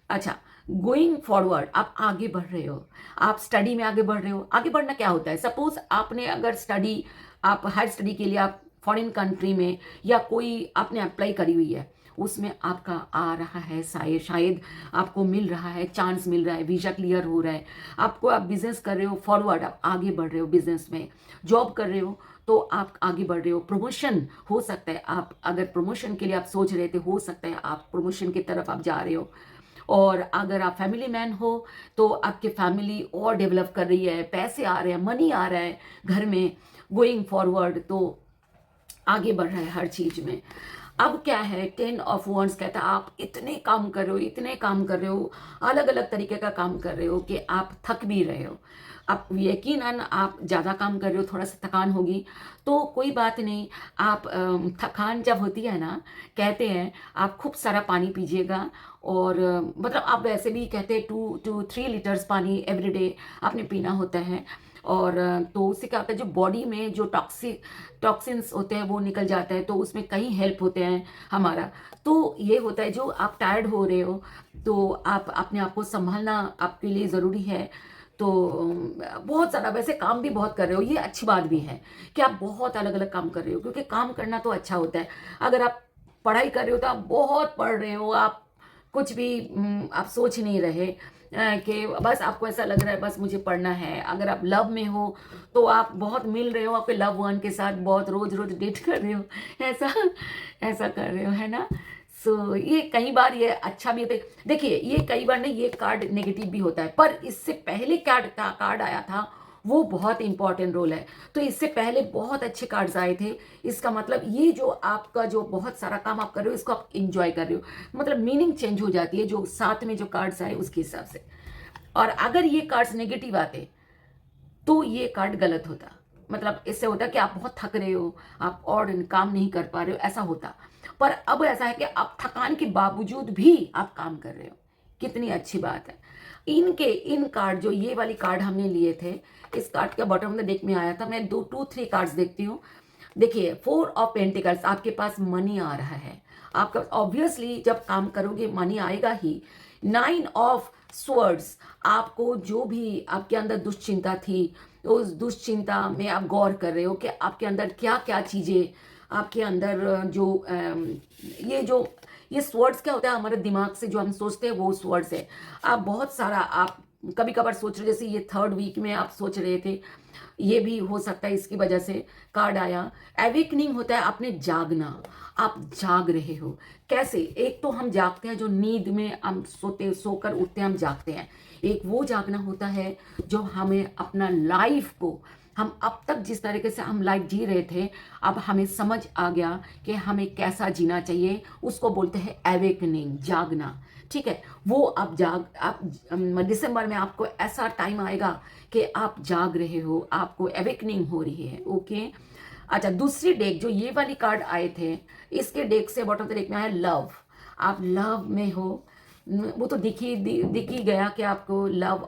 अच्छा, गोइंग फॉरवर्ड, आप आगे बढ़ रहे हो, आप स्टडी में आगे बढ़ रहे हो। आगे बढ़ना क्या होता है, सपोज आपने अगर स्टडी, आप हायर स्टडी के लिए आप फॉरेन कंट्री में या कोई आपने अप्लाई करी हुई है, उसमें आपका आ रहा है, शायद आपको मिल रहा है, चांस मिल रहा है, वीज़ा क्लियर हो रहा है आपको, आप बिजनेस कर रहे हो, फॉरवर्ड आप आगे बढ़ रहे हो, बिजनेस में जॉब कर रहे हो तो आप आगे बढ़ रहे हो, प्रमोशन हो सकता है, आप अगर प्रमोशन के लिए आप सोच रहे थे, हो सकता है आप प्रमोशन की तरफ आप जा रहे हो। और अगर आप फैमिली मैन हो तो आपकी फैमिली और डेवलप कर रही है, पैसे आ रहे हैं, मनी आ रहा है घर में, गोइंग फॉरवर्ड, तो आगे बढ़ रहा है हर चीज में। अब क्या है, 10 ऑफ वॉन्ड्स कहता है आप इतने काम कर रहे हो, इतने काम कर रहे हो, अलग अलग तरीके का काम कर रहे हो कि आप थक भी रहे हो। आप यकीनन आप ज़्यादा काम कर रहे हो, थोड़ा सा थकान होगी तो कोई बात नहीं। आप थकान जब होती है ना, कहते हैं आप खूब सारा पानी पीजिएगा, और मतलब आप वैसे भी कहते हैं 2 to 3 लीटर्स पानी एवरीडे आपने पीना होता है। और तो उससे क्या होता है, जो बॉडी में जो टॉक्सिन्स होते हैं वो निकल जाता है, तो उसमें कई हेल्प होते हैं हमारा। तो ये होता है, जो आप टायर्ड हो रहे हो तो आप अपने आप को संभालना आपके लिए ज़रूरी है। तो बहुत ज़्यादा वैसे काम भी बहुत कर रहे हो, ये अच्छी बात भी है कि आप बहुत अलग अलग काम कर रहे हो, क्योंकि काम करना तो अच्छा होता है। अगर आप पढ़ाई कर रहे हो तो आप बहुत पढ़ रहे हो, आप कुछ भी आप सोच नहीं रहे कि बस आपको ऐसा लग रहा है बस मुझे पढ़ना है। अगर आप लव में हो तो आप बहुत मिल रहे हो आपके लव वन के साथ, बहुत रोज रोज डेट कर रहे हो, ऐसा ऐसा कर रहे हो, है ना। सो ये कई बार ये अच्छा भी होता है। देखिए ये कई बार नहीं, ये कार्ड नेगेटिव भी होता है, पर इससे पहले कार्ड आया था वो बहुत इंपॉर्टेंट रोल है। तो इससे पहले बहुत अच्छे कार्ड्स आए थे, इसका मतलब ये जो आपका जो बहुत सारा काम आप कर रहे हो इसको आप इंजॉय कर रहे हो, मतलब मीनिंग चेंज हो जाती है जो साथ में जो कार्ड्स आए उसके हिसाब से। और अगर ये कार्ड्स नेगेटिव आते तो ये कार्ड गलत होता, मतलब इससे होता कि आप बहुत थक रहे हो, आप और काम नहीं कर पा रहे हो, ऐसा होता। पर अब ऐसा है कि आप थकान के बावजूद भी आप काम कर रहे हो, कितनी अच्छी बात है। इन कार्ड, जो ये वाली कार्ड हमने लिए थे, इस कार्ड का बॉटम में देख में आया था, मैं 2-3 कार्ड्स देखती हूँ। देखिए 4 ऑफ पेंटिकल्स, आपके पास मनी आ रहा है, आपका ऑब्वियसली जब काम करोगे मनी आएगा ही। 9 ऑफ स्वर्ड्स, आपको जो भी आपके अंदर दुश्चिंता थी, उस दुश्चिंता में आप गौर कर रहे हो कि आपके अंदर क्या क्या चीज़ें आपके अंदर ये स्वर्ड्स क्या होता है, हमारे दिमाग से जो हम सोचते हैं वो स्वर्ड्स है। आप बहुत सारा आप कभी कभार सोच रहे, जैसे ये 3rd वीक में आप सोच रहे थे, ये भी हो सकता है इसकी वजह से कार्ड आया। एवेकनिंग होता है आपने जागना, आप जाग रहे हो। कैसे, एक तो हम जागते हैं जो नींद में हम सोकर उठते हैं, हम जागते हैं। एक वो जागना होता है जो हमें अपना लाइफ को, हम अब तक जिस तरीके से हम लाइफ जी रहे थे, अब हमें समझ आ गया कि हमें कैसा जीना चाहिए, उसको बोलते हैं एवेकनिंग, जागना। ठीक है, वो आप दिसंबर में आपको ऐसा टाइम आएगा कि आप जाग रहे हो, आपको एवेकनिंग हो रही है। ओके, अच्छा दूसरी डेक जो ये वाली कार्ड आए थे, इसके डेक से बॉटम डेक में आया लव। आप लव में हो, वो तो दिख ही गया कि आपको लव,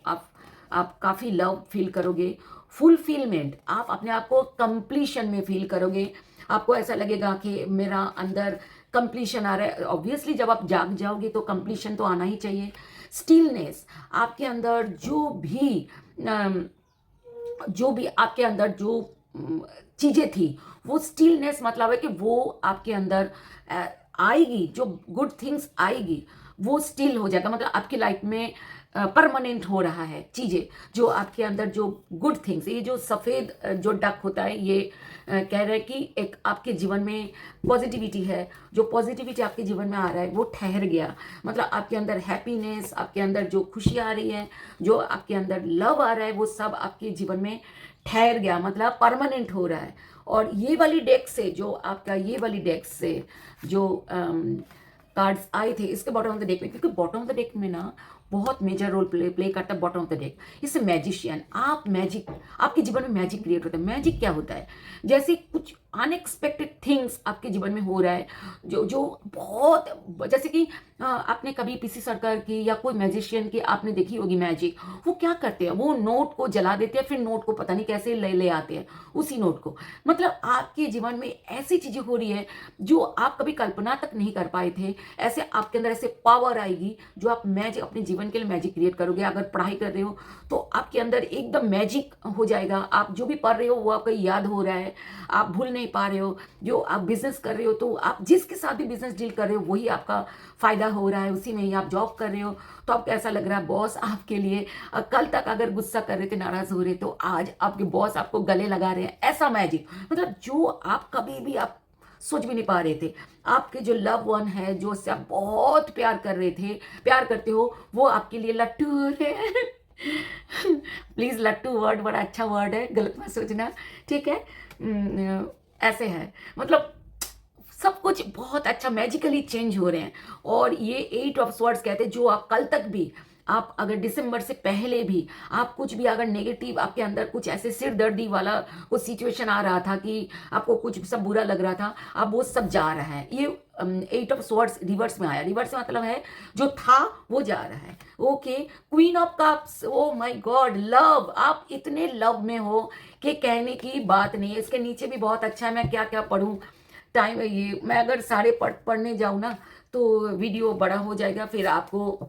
आप काफ़ी लव फील करोगे। फुलफिलमेंट, आप अपने आप को कंप्लीशन में फील करोगे, आपको ऐसा लगेगा कि मेरा अंदर कंप्लीशन आ रहा है। ऑब्वियसली जब आप जाग जाओगे तो कंप्लीशन तो आना ही चाहिए। स्टिलनेस, आपके अंदर जो भी आपके अंदर जो चीज़ें थी, वो स्टिलनेस मतलब है कि वो आपके अंदर आएगी, जो गुड थिंग्स आएगी वो स्टिल हो जाएगा, मतलब आपकी लाइफ में परमानेंट हो रहा है चीज़ें, जो आपके अंदर जो गुड थिंग्स, ये जो सफ़ेद जो डक होता है, ये कह रहे हैं कि एक आपके जीवन में पॉजिटिविटी है, जो पॉजिटिविटी आपके जीवन में आ रहा है वो ठहर गया। मतलब आपके अंदर हैप्पीनेस, आपके अंदर जो खुशी आ रही है, जो आपके अंदर लव आ रहा है, वो सब आपके जीवन में ठहर गया, मतलब परमानेंट हो रहा है। और ये वाली डेक से, जो आपका ये वाली डेक से जो कार्ड्स आए थे इसके बॉटम ऑफ द डेक में, क्योंकि बॉटम ऑफ द डेक में ना बहुत मेजर रोल प्ले करता है बॉटम ऑफ द डेक। इससे मैजिशियन, आप मैजिक, आपके जीवन में मैजिक क्रिएट होता है। मैजिक क्या होता है? जैसे कुछ अनएक्सपेक्टेड थिंग्स आपके जीवन में हो रहा है, जो जो बहुत, जैसे कि आपने कभी पीसी सरकार की या कोई मैजिशियन की आपने देखी होगी मैजिक, वो क्या करते हैं, वो नोट को जला देते हैं, फिर नोट को पता नहीं कैसे ले आते हैं उसी नोट को। मतलब आपके जीवन में ऐसी चीजें हो रही है जो आप कभी कल्पना तक नहीं कर पाए थे। ऐसे आपके अंदर ऐसे पावर आएगी जो आप मैजिक, अपने जीवन के लिए मैजिक क्रिएट करोगे। अगर पढ़ाई कर रहे हो तो आपके अंदर एकदम मैजिक हो जाएगा। आप जो भी पढ़ रहे हो वो आपको याद हो रहा है, आप भूल नहीं पा रहे हो। जो आप बिजनेस कर रहे हो तो आप जिसके साथ भी बिजनेस डील कर रहे हो वही आपका फायदा हो रहा है, उसी में ही आप जॉब कर रहे हो तो आपको ऐसा लग रहा है बॉस आपके लिए कल तक अगर गुस्सा कर रहे थे, नाराज हो रहे, तो आज आपके बॉस आपको गले लगा रहे हैं। ऐसा मैजिक, मतलब जो आप कभी भी आप सोच भी नहीं पा रहे थे। आपके जो लव वन है, जो उससे आप बहुत प्यार कर रहे थे, प्यार करते हो, वो आपके लिए लट्टू हो रहे हैं। प्लीज, लट्टू वर्ड बड़ा अच्छा वर्ड है, गलत मत सोचना, ठीक है? ऐसे है, मतलब सब कुछ बहुत अच्छा मैजिकली चेंज हो रहे हैं। और ये 8 ऑफ स्वॉर्ड्स कहते हैं, जो आप कल तक भी, आप अगर दिसंबर से पहले भी आप कुछ भी अगर नेगेटिव आपके अंदर कुछ ऐसे सिर दर्दी वाला कुछ सिचुएशन आ रहा था कि आपको कुछ सब बुरा लग रहा था, अब वो सब जा रहा है। ये 8 ऑफ स्वॉर्ड्स रिवर्स में आया। रिवर्स मतलब है जो था वो जा रहा है। Okay, queen of cups, oh my God, love, आप इतने लव में हो कि कहने की बात नहीं है। इसके नीचे भी बहुत अच्छा है, मैं क्या क्या पढ़ूं, टाइम है ये, मैं अगर सारे पढ़ने जाऊँ ना तो वीडियो बड़ा हो जाएगा, फिर आपको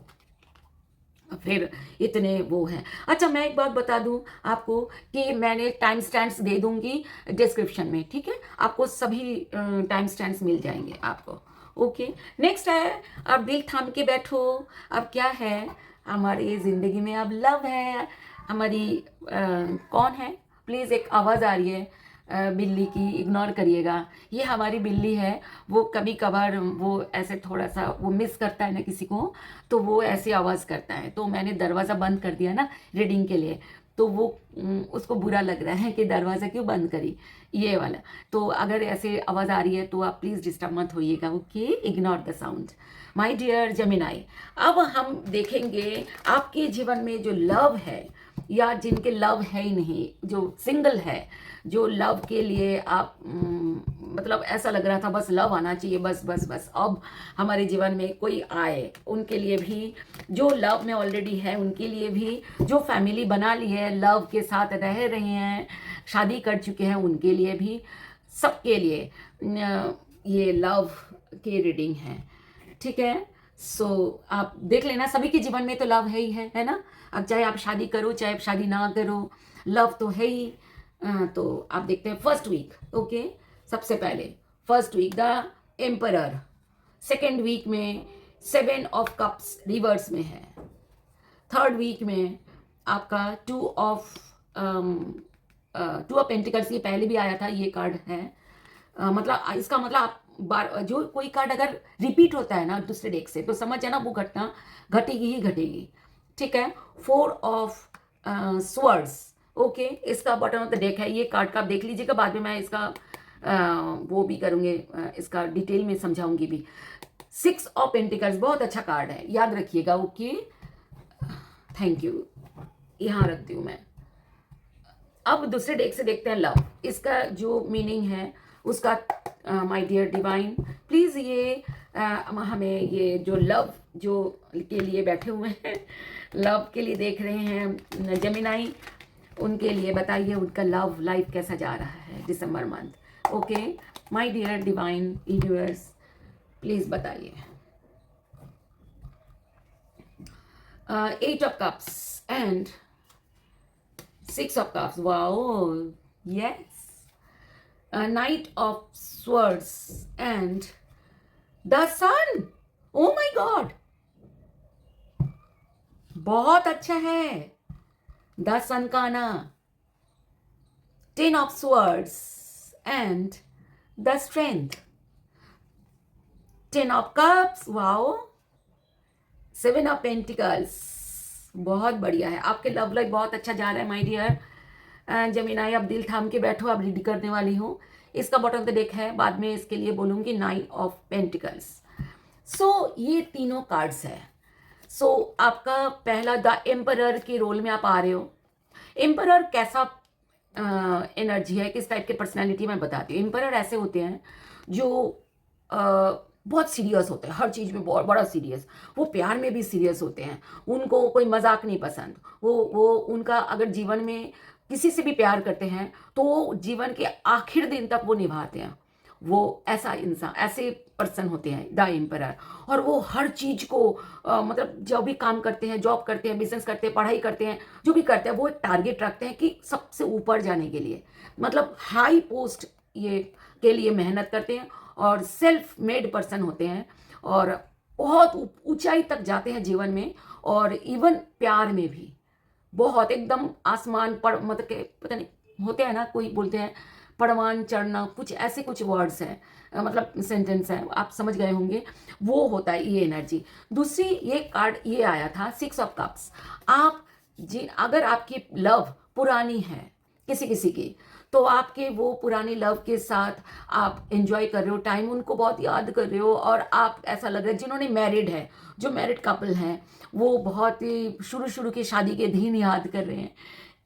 फिर इतने वो हैं। अच्छा, मैं एक बात बता दूं आपको कि मैंने टाइम स्टैम्प्स दे दूंगी डिस्क्रिप्शन में, ठीक है? आपको सभी टाइम स्टैम्प्स मिल जाएंगे आपको। ओके, नेक्स्ट है, अब दिल थाम के बैठो। अब क्या है हमारी ज़िंदगी में? अब लव है हमारी। कौन है? प्लीज़, एक आवाज़ आ रही है बिल्ली की, इग्नोर करिएगा। ये हमारी बिल्ली है, वो कभी कभार वो ऐसे थोड़ा सा वो मिस करता है ना किसी को, तो वो ऐसी आवाज़ करता है। तो मैंने दरवाज़ा बंद कर दिया ना रीडिंग के लिए, तो वो उसको बुरा लग रहा है कि दरवाज़ा क्यों बंद करी, ये वाला। तो अगर ऐसे आवाज़ आ रही है तो आप प्लीज़ डिस्टर्ब मत होइएगा। Okay, ignore the sound my dear Gemini. अब हम देखेंगे आपके जीवन में जो लव है, या जिनके लव है ही नहीं, जो सिंगल है, जो लव के लिए आप मतलब ऐसा लग रहा था बस लव आना चाहिए, बस बस बस अब हमारे जीवन में कोई आए, उनके लिए भी, जो लव में ऑलरेडी है उनके लिए भी, जो फैमिली बना ली है, लव के साथ रह रहे हैं, शादी कर चुके हैं, उनके लिए भी, सबके लिए ये लव की रीडिंग है, ठीक है? सो आप देख लेना, सभी के जीवन में तो लव है ही है ना? अब चाहे आप शादी करो चाहे आप शादी ना करो, लव तो है ही। तो आप देखते हैं फर्स्ट वीक। ओके, सबसे पहले first week the emperor, second week में 7 ऑफ कप्स रिवर्स में है, थर्ड वीक में आपका 2 ऑफ पेंटिकल्स, ये पहले भी आया था ये कार्ड है। मतलब इसका मतलब आप बार जो कोई कार्ड अगर रिपीट होता है ना दूसरे डेक से, तो समझ जाना वो घटना घटेगी ही घटेगी, ठीक है? 4 ऑफ स्वर्ड्स, ओके, इसका बॉटम ऑफ द डेक है। ये कार्ड का आप देख लीजिएगा, बाद में मैं इसका वो भी करूँगी, इसका डिटेल में समझाऊंगी भी। 6 ऑफ पेंटिकल्स बहुत अच्छा कार्ड है, याद रखिएगा। ओके, थैंक यू, यहाँ रखती हूँ मैं। अब दूसरे डेक से देखते हैं लव, इसका जो मीनिंग है उसका। माय डियर डिवाइन, प्लीज़ ये हमें ये जो लव जो के लिए बैठे हुए हैं, लव के लिए देख रहे हैं जेमिनाई, उनके लिए बताइए उनका लव लाइफ कैसा जा रहा है December month. Okay, my dear divine universe, please बताइए। 8 of cups and 6 of cups, wow, yes. Knight of Swords and the Sun. Oh my God. बहुत अच्छा है। द सन का आना, 10 of swords and the strength, 10 of cups, wow, 7 of pentacles, बहुत बढ़िया है। आपके लव लाइफ बहुत अच्छा जा रहा है माय डियर जमीनाई। अब दिल थाम के बैठो, अब रीड करने वाली हूँ। इसका बॉटम ऑफ द डेक है, बाद में इसके लिए बोलूँगी 9 ऑफ पेंटिकल्स। सो ये तीनों कार्ड्स है। सो आपका पहला द एम्परर के रोल में आप आ रहे हो। एम्परर कैसा एनर्जी है, किस टाइप के पर्सनैलिटी मैं बताती हूँ। एम्परर ऐसे होते हैं जो बहुत सीरियस होते हैं, हर चीज़ में बहुत बड़ा सीरियस। वो प्यार में भी सीरियस होते हैं, उनको कोई मजाक नहीं पसंद। वो उनका अगर जीवन में किसी से भी प्यार करते हैं तो वो जीवन के आखिर दिन तक वो निभाते हैं। वो ऐसा इंसान, ऐसे पर्सन होते हैं द एम्परर। और वो हर चीज़ को मतलब जो भी काम करते हैं, जॉब करते हैं, बिजनेस करते हैं, पढ़ाई करते हैं, जो भी करते हैं, वो एक टारगेट रखते हैं कि सबसे ऊपर जाने के लिए, मतलब हाई पोस्ट ये के लिए मेहनत करते हैं। और सेल्फ मेड पर्सन होते हैं और बहुत ऊंचाई तक जाते हैं जीवन में। और इवन प्यार में भी बहुत एकदम आसमान पर, मतलब के पता नहीं होते हैं ना, कोई बोलते हैं परवान चढ़ना, कुछ ऐसे कुछ वर्ड्स हैं, मतलब सेंटेंस है, आप समझ गए होंगे। वो होता है ये एनर्जी। दूसरी ये कार्ड ये आया था 6 ऑफ कप्स। आप अगर आपकी लव पुरानी है किसी किसी की, तो आपके वो पुरानी लव के साथ आप एंजॉय कर रहे हो टाइम, उनको बहुत याद कर रहे हो। और आप ऐसा लग रहा है जिन्होंने मैरिड है, जो मैरिड कपल हैं, वो बहुत ही शुरू शुरू की शादी के दिन याद कर रहे हैं,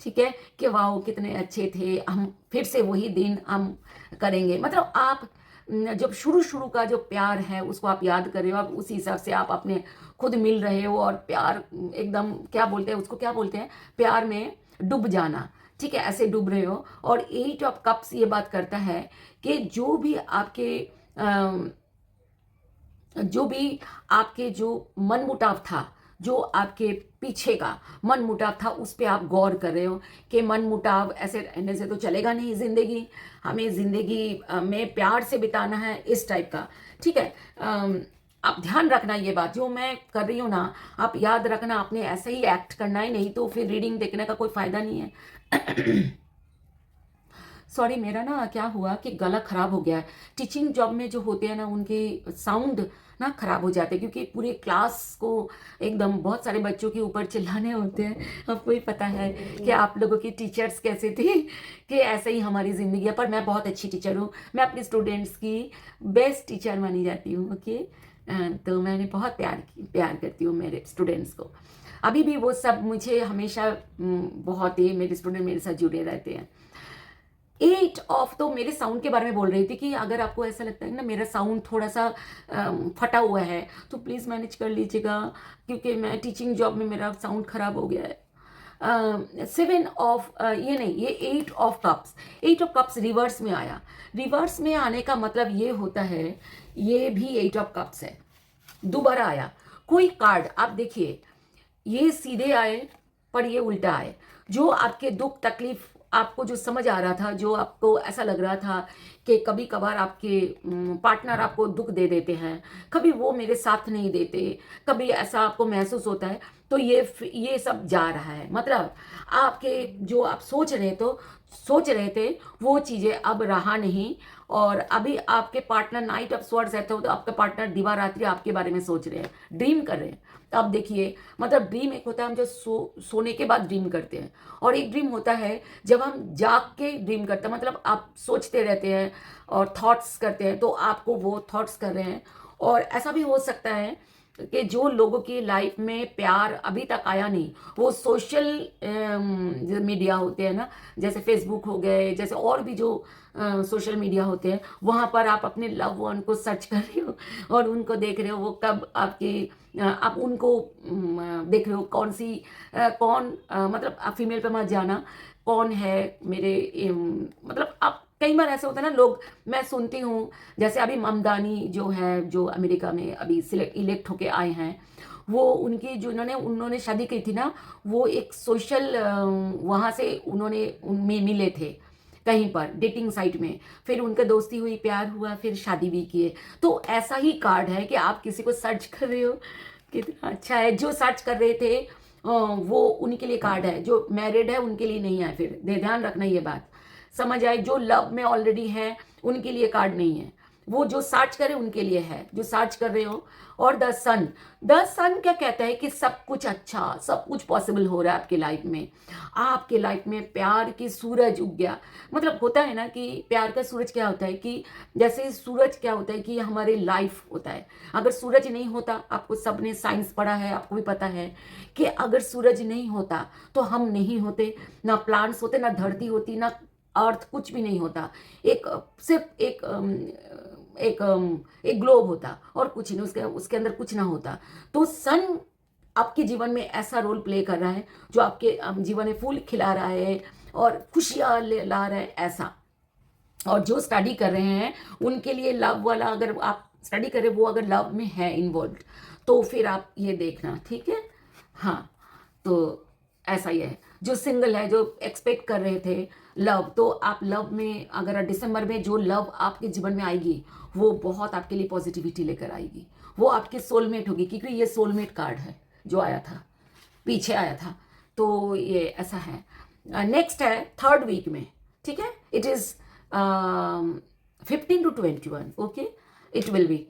ठीक है, कि वाह कितने अच्छे थे, हम फिर से वही दिन हम करेंगे। मतलब आप जब शुरू शुरू का जो प्यार है उसको आप याद कर रहे हो, आप उसी हिसाब से आप अपने खुद मिल रहे हो। और प्यार एकदम क्या बोलते हैं उसको, क्या बोलते हैं, प्यार में डूब जाना, ठीक है, ऐसे डूब रहे हो। और 8 ऑफ कप्स ये बात करता है कि जो भी आपके जो मन मुटाव था, जो आपके पीछे का मन मुटाव था, उस पर आप गौर कर रहे हो कि मन मुटाव ऐसे रहने से तो चलेगा नहीं ज़िंदगी, हमें ज़िंदगी में प्यार से बिताना है, इस टाइप का, ठीक है। आप ध्यान रखना, ये बात जो मैं कर रही हूँ ना, आप याद रखना, आपने ऐसे ही एक्ट करना है, नहीं तो फिर रीडिंग देखने का कोई फ़ायदा नहीं है। सॉरी, मेरा ना क्या हुआ कि गला खराब हो गया है। टीचिंग जॉब में जो होते हैं ना, उनके साउंड ना खराब हो जाते हैं, क्योंकि पूरे क्लास को एकदम बहुत सारे बच्चों के ऊपर चिल्लाने होते हैं। आपको ही पता है कि आप लोगों की टीचर्स कैसे थी, कि ऐसे ही हमारी ज़िंदगी है। पर मैं बहुत अच्छी टीचर हूँ, मैं अपने स्टूडेंट्स की बेस्ट टीचर मानी जाती हूँ, ओके। तो मैंने बहुत प्यार करती हूँ मेरे स्टूडेंट्स को। अभी भी वो सब मुझे हमेशा बहुत ही, मेरे स्टूडेंट मेरे साथ जुड़े रहते हैं। 8 ऑफ, तो मेरे साउंड के बारे में बोल रही थी कि अगर आपको ऐसा लगता है ना मेरा साउंड थोड़ा सा फटा हुआ है तो प्लीज़ मैनेज कर लीजिएगा, क्योंकि मैं टीचिंग जॉब में मेरा साउंड खराब हो गया है। 7 ऑफ ये नहीं, ये 8 of cups. 8 of cups reverse में आया। रिवर्स में आने का मतलब ये होता है, ये भी 8 ऑफ कप्स है, दोबारा आया। कोई कार्ड आप देखिए, ये सीधे आए पर ये उल्टा आए। जो आपके दुख तकलीफ, आपको जो समझ आ रहा था, जो आपको ऐसा लग रहा था कि कभी कभार आपके पार्टनर आपको दुख दे देते हैं, कभी वो मेरे साथ नहीं देते, कभी ऐसा आपको महसूस होता है, तो ये सब जा रहा है। मतलब आपके जो आप सोच रहे थे वो चीज़ें अब रहा नहीं। और अभी आपके पार्टनर, नाइट ऑफ स्वर्ड्स रहते हो तो आपका पार्टनर दिवारात्रि आपके बारे में सोच रहे हैं, ड्रीम कर रहे हैं। तो अब देखिए, मतलब ड्रीम एक होता है हम जो सोने के बाद ड्रीम करते हैं, और एक ड्रीम होता है जब हम जाग के ड्रीम करते हैं, मतलब आप सोचते रहते हैं और थॉट्स करते हैं, तो आपको वो थॉट्स कर रहे हैं। और ऐसा भी हो सकता है कि जो लोगों की लाइफ में प्यार अभी तक आया नहीं, वो सोशल मीडिया होते हैं ना, जैसे फेसबुक हो गए, जैसे और भी जो सोशल मीडिया होते हैं, वहाँ पर आप अपने लव वन को सर्च कर रहे हो और उनको देख रहे हो, वो कब आप उनको देख रहे हो, मतलब आप फीमेल पे मत जाना, कौन है मेरे मतलब आप, कई बार ऐसा होता है ना, लोग, मैं सुनती हूँ, जैसे अभी ममदानी जो है, जो अमेरिका में अभी इलेक्ट होके आए हैं, वो उनकी जो उन्होंने शादी की थी ना, वो एक सोशल वहाँ से उनमें मिले थे कहीं पर डेटिंग साइट में, फिर उनका दोस्ती हुई, प्यार हुआ, फिर शादी भी किए। तो ऐसा ही कार्ड है कि आप किसी को सर्च कर रहे हो, कितना अच्छा है। जो सर्च कर रहे थे वो उनके लिए कार्ड है, जो मैरिड है उनके लिए नहीं है, फिर ध्यान रखना ये बात, समझ आए। जो लव में ऑलरेडी है उनके लिए कार्ड नहीं है, वो जो सर्च करे उनके लिए है, जो सर्च कर रहे हो। और द सन क्या कहता है कि सब कुछ अच्छा, सब कुछ पॉसिबल हो रहा है आपकी लाइफ में। आपके लाइफ में प्यार की सूरज उग गया। मतलब होता है ना कि प्यार का सूरज क्या होता है कि जैसे सूरज क्या होता है कि हमारे लाइफ होता है। अगर सूरज नहीं होता, आपको सबने साइंस पढ़ा है, आपको भी पता है कि अगर सूरज नहीं होता तो हम नहीं होते, ना प्लांट्स होते, ना धरती होती, ना अर्थ, कुछ भी नहीं होता। एक सिर्फ एक ग्लोब होता और कुछ नहीं, उसके अंदर कुछ ना होता। तो सन आपके जीवन में ऐसा रोल प्ले कर रहा है जो आपके जीवन में फूल खिला रहा है और खुशियाँ ला रहा है, ऐसा। और जो स्टडी कर रहे हैं उनके लिए लव वाला, अगर आप स्टडी करें वो अगर लव में है इन्वॉल्व, तो फिर आप ये देखना, ठीक है। हाँ, तो ऐसा ही है। जो सिंगल है, जो एक्सपेक्ट कर रहे थे लव, तो आप लव में अगर दिसंबर में जो लव आपके जीवन में आएगी वो बहुत आपके लिए पॉजिटिविटी लेकर आएगी। वो आपके सोलमेट होगी, क्योंकि ये सोलमेट कार्ड है जो आया था, पीछे आया था। तो ये ऐसा है। नेक्स्ट है थर्ड वीक में, ठीक है। It is 15 to 21, okay, it will be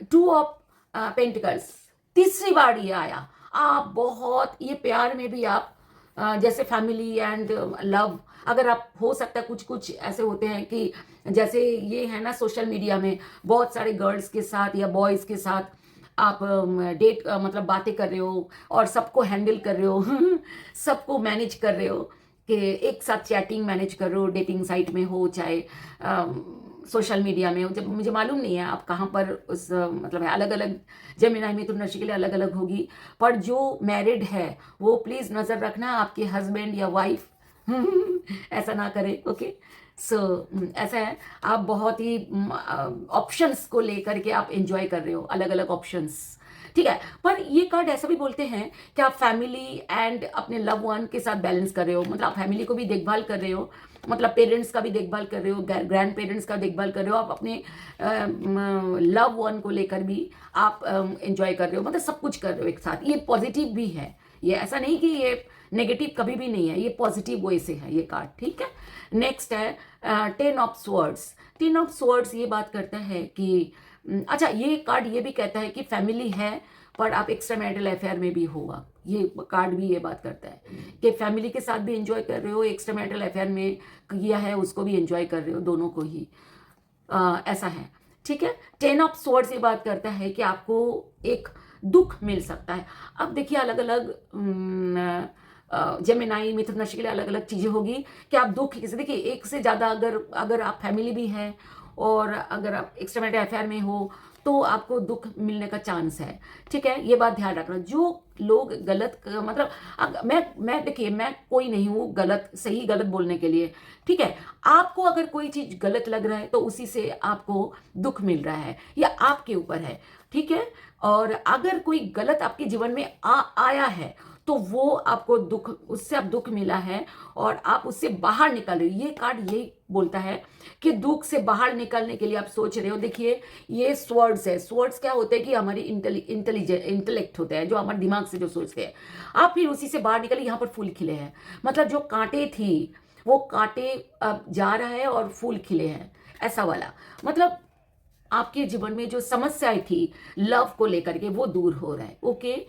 2 of pentacles. तीसरी बार ये आया। आप बहुत, ये प्यार में भी आप जैसे फैमिली एंड लव, अगर आप, हो सकता है कुछ कुछ ऐसे होते हैं कि जैसे ये है ना सोशल मीडिया में बहुत सारे गर्ल्स के साथ या बॉयज़ के साथ आप डेट मतलब बातें कर रहे हो और सबको हैंडल कर रहे हो सबको मैनेज कर रहे हो, कि एक साथ चैटिंग मैनेज कर रहे हो, डेटिंग साइट में हो चाहे सोशल मीडिया में हो। जब मुझे मालूम नहीं है आप कहाँ पर उस मतलब है, अलग अलग जेमिनी मिथुन राशि के लिए अलग अलग होगी। पर जो मैरिड है वो प्लीज़ नज़र रखना आपके हस्बैंड या वाइफ ऐसा ना करे, ओके। सो ऐसा है, आप बहुत ही ऑप्शंस को लेकर के आप एंजॉय कर रहे हो, अलग अलग ऑप्शंस, ठीक है। पर ये कार्ड ऐसा भी बोलते हैं कि आप फैमिली एंड अपने लव वन के साथ बैलेंस कर रहे हो। मतलब आप फैमिली को भी देखभाल कर रहे हो, मतलब पेरेंट्स का भी देखभाल कर रहे हो, ग्रैंड पेरेंट्स का देखभाल कर रहे हो, आप अपने लव वन को लेकर भी आप एंजॉय कर रहे हो, मतलब सब कुछ कर रहे हो एक साथ। ये पॉजिटिव भी है, ये ऐसा नहीं कि ये नेगेटिव कभी भी नहीं है, ये पॉजिटिव वे से है ये कार्ड, ठीक है। नेक्स्ट है 10 ऑफ स्वर्ड्स। 10 ऑफ स्वर्ड्स ये बात करता है कि अच्छा, ये कार्ड ये भी कहता है कि फैमिली है पर आप एक्स्ट्रा मैरिटल अफेयर में भी होगा। ये कार्ड भी ये बात करता है कि फैमिली के साथ भी एंजॉय कर रहे हो, एक्स्ट्रा मैरिटल अफेयर में किया है उसको भी एंजॉय कर रहे हो, दोनों को ही ऐसा है, ठीक है। 10 ऑफ स्वॉर्ड्स ये बात करता है कि आपको एक दुख मिल सकता है। अब देखिए अलग अलग जेमिनी मिथुन राशि के लिए अलग अलग चीज़ें होगी कि आप दुख किसी, देखिए एक से ज़्यादा अगर आप फैमिली भी है और अगर आप एक्स्ट्रा मैरिटल अफेयर में हो तो आपको दुख मिलने का चांस है, ठीक है। ये बात ध्यान रखना। जो लोग गलत मतलब मैं देखिए, मैं कोई नहीं हूँ गलत सही गलत बोलने के लिए, ठीक है। आपको अगर कोई चीज़ गलत लग रहा है तो उसी से आपको दुख मिल रहा है, या आपके ऊपर है, ठीक है। और अगर कोई गलत आपके जीवन में आया है तो वो आपको दुख, उससे आप दुख मिला है और आप उससे बाहर निकल रहे हो। ये कार्ड यही बोलता है कि दुख से बाहर निकलने के लिए आप सोच रहे हो। देखिए ये स्वर्ड्स है, स्वर्ड्स क्या होते हैं कि हमारी इंटेलेक्ट होते हैं, जो हमारे दिमाग से जो सोचते हैं, आप फिर उसी से बाहर निकले। यहाँ पर फूल खिले हैं, मतलब जो कांटे थी वो कांटे अब जा रहा है और फूल खिले हैं, ऐसा वाला। मतलब आपके जीवन में जो समस्याएं थी लव को लेकर के वो दूर हो रहा है, ओके।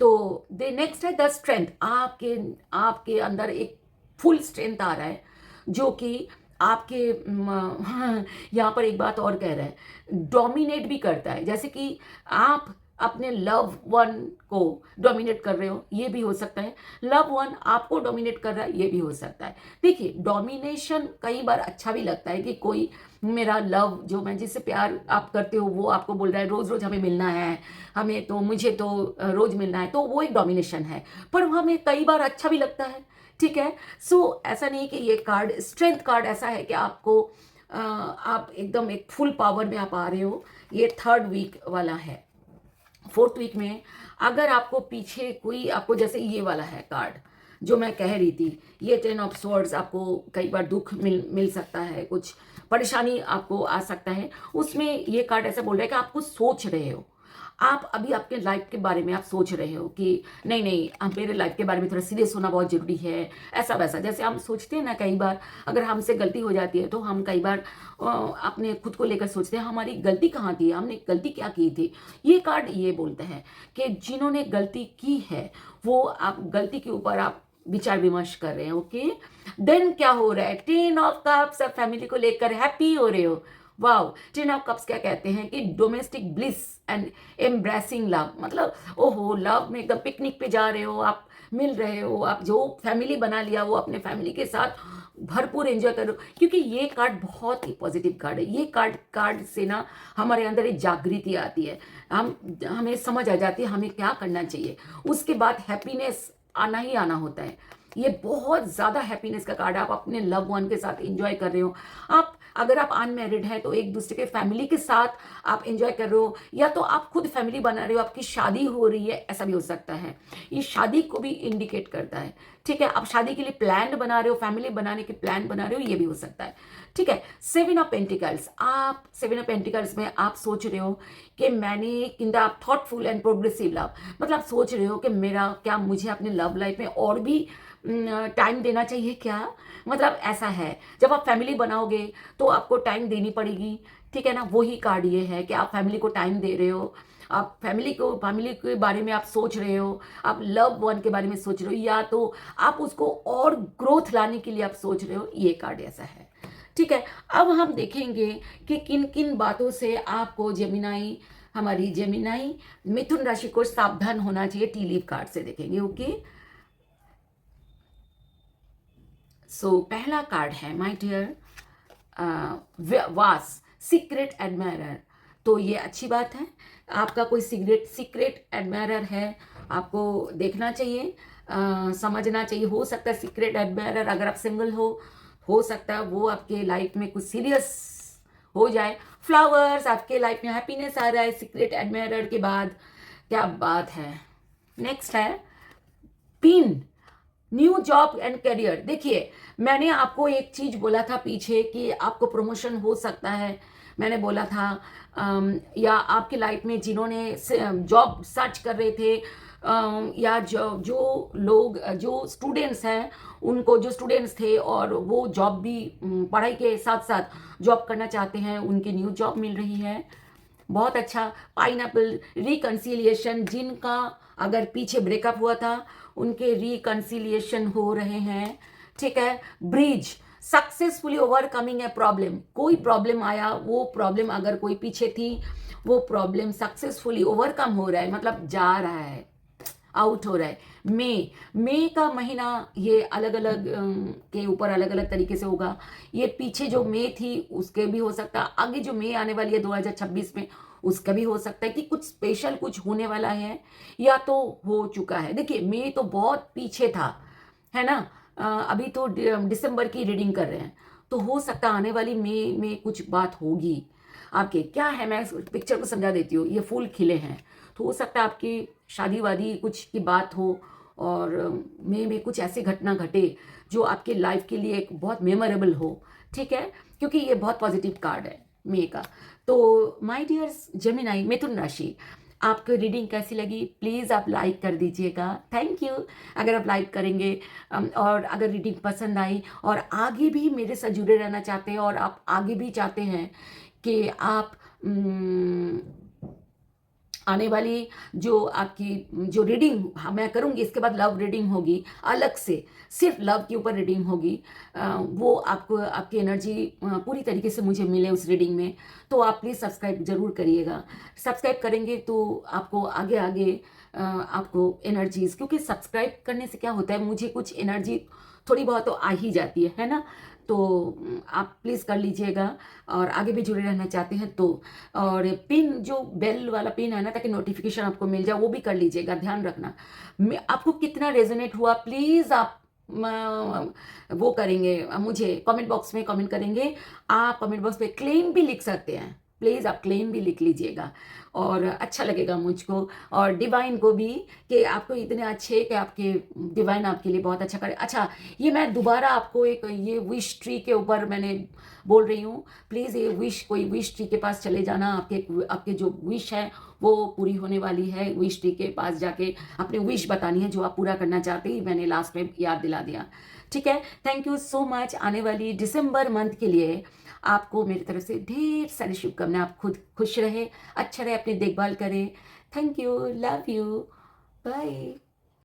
तो दे नेक्स्ट है द स्ट्रेंथ। आपके अंदर एक फुल स्ट्रेंथ आ रहा है जो कि आपके यहाँ पर एक बात और कह रहा है, डोमिनेट भी करता है। जैसे कि आप अपने लव वन को डोमिनेट कर रहे हो, ये भी हो सकता है। लव वन आपको डोमिनेट कर रहा है, ये भी हो सकता है। देखिए डोमिनेशन कई बार अच्छा भी लगता है कि कोई मेरा लव, जो मैं जिससे प्यार आप करते हो, वो आपको बोल रहा है रोज रोज हमें मिलना है, हमें तो मुझे तो रोज मिलना है, तो वो एक डोमिनेशन है। पर हमें कई बार अच्छा भी लगता है, ठीक है। सो ऐसा नहीं कि ये कार्ड स्ट्रेंथ कार्ड ऐसा है कि आपको आप एकदम एक फुल पावर में आप आ रहे हो। ये थर्ड वीक वाला है। फोर्थ वीक में अगर आपको पीछे कोई, आपको जैसे ये वाला है कार्ड जो मैं कह रही थी, ये 10 ऑफ स्वॉर्ड्स, आपको कई बार दुख मिल सकता है, कुछ परेशानी आपको आ सकता है। उसमें ये कार्ड ऐसा बोल रहा है कि आपको सोच रहे हो, आप अभी आपके लाइफ के बारे में आप सोच रहे हो कि नहीं नहीं, अब मेरे लाइफ के बारे में थोड़ा सीरियस होना बहुत ज़रूरी है, ऐसा वैसा। जैसे हम सोचते हैं ना, कई बार अगर हमसे गलती हो जाती है तो हम कई बार अपने खुद को लेकर सोचते हैं हमारी गलती कहाँ थी, हमने गलती क्या की थी। ये कार्ड ये बोलता है कि जिन्होंने गलती की है वो आप गलती के ऊपर आप विचार विमर्श कर रहे हैं। ओके, देन क्या हो रहा है, 10 ऑफ कप्स, आप फैमिली को लेकर हैप्पी हो रहे हो। वाओ, 10 ऑफ कप्स क्या कहते हैं कि domestic bliss and embracing love, मतलब ओहो, लव में एकदम पिकनिक पे जा रहे हो, आप मिल रहे हो, आप जो फैमिली बना लिया वो अपने फैमिली के साथ भरपूर एंजॉय करो। क्योंकि ये कार्ड बहुत ही पॉजिटिव कार्ड है। ये कार्ड से ना हमारे अंदर एक जागृति आती है, हमें समझ आ जाती है हमें क्या करना चाहिए। उसके बाद हैप्पीनेस आना ही आना होता है। ये बहुत ज़्यादा हैप्पीनेस का कार्ड है। आप अपने लव वन के साथ एंजॉय कर रहे हो। आप अगर आप अनमैरिड हैं तो एक दूसरे के फैमिली के साथ आप एंजॉय कर रहे हो, या तो आप खुद फैमिली बना रहे हो, आपकी शादी हो रही है, ऐसा भी हो सकता है। ये शादी को भी इंडिकेट करता है। ठीक है, आप शादी के लिए प्लान बना रहे हो, फैमिली बनाने के प्लान बना रहे हो, ये भी हो सकता है। ठीक है, 7 ऑफ पेंटिकल्स, आप 7 ऑफ पेंटिकल्स में आप सोच रहे हो कि मैंने किंदा आप थॉटफुल एंड प्रोग्रेसिव लव, मतलब आप सोच रहे हो कि मेरा क्या मुझे अपने लव लाइफ में और भी टाइम देना चाहिए क्या, मतलब ऐसा है। जब आप फैमिली बनाओगे तो आपको टाइम देनी पड़ेगी। ठीक है ना, वही कार्ड ये है कि आप फैमिली को टाइम दे रहे हो, आप फैमिली के बारे में आप सोच रहे हो, आप लव वन के बारे में सोच रहे हो, या तो आप उसको और ग्रोथ लाने के लिए आप सोच रहे हो। ये कार्ड ऐसा है। ठीक है, अब हम देखेंगे कि किन किन बातों से आपको जेमिनाई, हमारी जेमिनाई मिथुन राशि को सावधान होना चाहिए। टी लीफ कार्ड से देखेंगे। ओके, सो पहला कार्ड है माय डियर वास, सीक्रेट एडमायरर। तो ये अच्छी बात है, आपका कोई सीक्रेट एडमायरर है, आपको देखना चाहिए, समझना चाहिए। हो सकता है सीक्रेट एडमायरर, अगर आप सिंगल हो सकता है वो आपके लाइफ में कुछ सीरियस हो जाए। फ्लावर्स, आपके लाइफ में हैप्पीनेस आ रहा है सीक्रेट एडमायरर के बाद, क्या बात है। नेक्स्ट है pin, new job and career. देखिए, मैंने आपको एक चीज बोला था पीछे कि आपको प्रमोशन हो सकता है। मैंने बोला था या आपकी लाइफ में जिन्होंने जॉब सर्च कर रहे थे, या जो लोग जो स्टूडेंट्स हैं, उनको जो स्टूडेंट्स थे और वो जॉब भी पढ़ाई के साथ साथ जॉब करना चाहते हैं, उनकी न्यू जॉब मिल रही है। बहुत अच्छा। पाइनएप्पल, रिकंसिलिएशन, जिनका अगर पीछे ब्रेकअप हुआ था उनके रिकंसिलिएशन हो रहे हैं। ठीक है, bridge, successfully overcoming a problem, कोई प्रॉब्लम आया, वो प्रॉब्लम अगर कोई पीछे थी, वो प्रॉब्लम सक्सेसफुली ओवरकम हो रहा है, मतलब जा रहा है, आउट हो रहा है। मई का महीना ये अलग अलग के ऊपर अलग अलग तरीके से होगा। ये पीछे जो मई थी उसके भी हो सकता है, आगे जो मई आने वाली है 2026 में उसका भी हो सकता है कि कुछ स्पेशल कुछ होने वाला है, या तो हो चुका है। देखिए, मई तो बहुत पीछे था, है ना, अभी तो दिसंबर की रीडिंग कर रहे हैं, तो हो सकता है आने वाली मई में कुछ बात होगी आपके। क्या है, मैं पिक्चर को समझा देती हूँ। ये फूल खिले हैं, तो हो सकता है आपकी शादी वादी कुछ की बात हो, और मई में कुछ ऐसी घटना घटे जो आपके लाइफ के लिए एक बहुत मेमोरेबल हो। ठीक है, क्योंकि ये बहुत पॉजिटिव कार्ड है मई का। तो माय डियर्स जेमिनाई, मिथुन राशि, आपको रीडिंग कैसी लगी प्लीज़ आप लाइक कर दीजिएगा। थैंक यू अगर आप लाइक करेंगे। और अगर रीडिंग पसंद आई और आगे भी मेरे साथ जुड़े रहना चाहते हैं, और आप आगे भी चाहते हैं कि आप आने वाली जो आपकी जो रीडिंग मैं करूँगी, इसके बाद लव रीडिंग होगी अलग से, सिर्फ लव के ऊपर रीडिंग होगी, वो आपको आपकी एनर्जी पूरी तरीके से मुझे मिले उस रीडिंग में, तो आप प्लीज़ सब्सक्राइब ज़रूर करिएगा। सब्सक्राइब करेंगे तो आपको आगे आगे आपको एनर्जीज, क्योंकि सब्सक्राइब करने से क्या होता है, मुझे कुछ एनर्जी थोड़ी बहुत तो आ ही जाती है ना। तो आप प्लीज़ कर लीजिएगा, और आगे भी जुड़े रहना चाहते हैं तो। और पिन, जो बेल वाला पिन है ना, ताकि नोटिफिकेशन आपको मिल जाए, वो भी कर लीजिएगा। ध्यान रखना आपको कितना रेजोनेट हुआ, प्लीज़ आप वो करेंगे, मुझे कमेंट बॉक्स में कमेंट करेंगे। आप कमेंट बॉक्स में क्लेम भी लिख सकते हैं, प्लीज़ आप क्लेम भी लिख लीजिएगा और अच्छा लगेगा मुझको और डिवाइन को भी कि आपको इतने अच्छे कि आपके डिवाइन आपके लिए बहुत अच्छा करे। अच्छा, ये मैं दोबारा आपको एक ये विश ट्री के ऊपर मैंने बोल रही हूँ, प्लीज़ ये विश कोई विश ट्री के पास चले जाना, आपके जो विश है वो पूरी होने वाली है। विश ट्री के पास जाके अपने विश बतानी है जो आप पूरा करना चाहते हैं। मैंने लास्ट में याद दिला दिया, ठीक है। Thank you so much. आने वाली दिसंबर मंथ के लिए आपको मेरी तरफ से ढेर सारी शुभकामनाएं। आप खुद खुश रहे, अच्छा रहे, अपनी देखभाल करें। Thank you, love you, bye.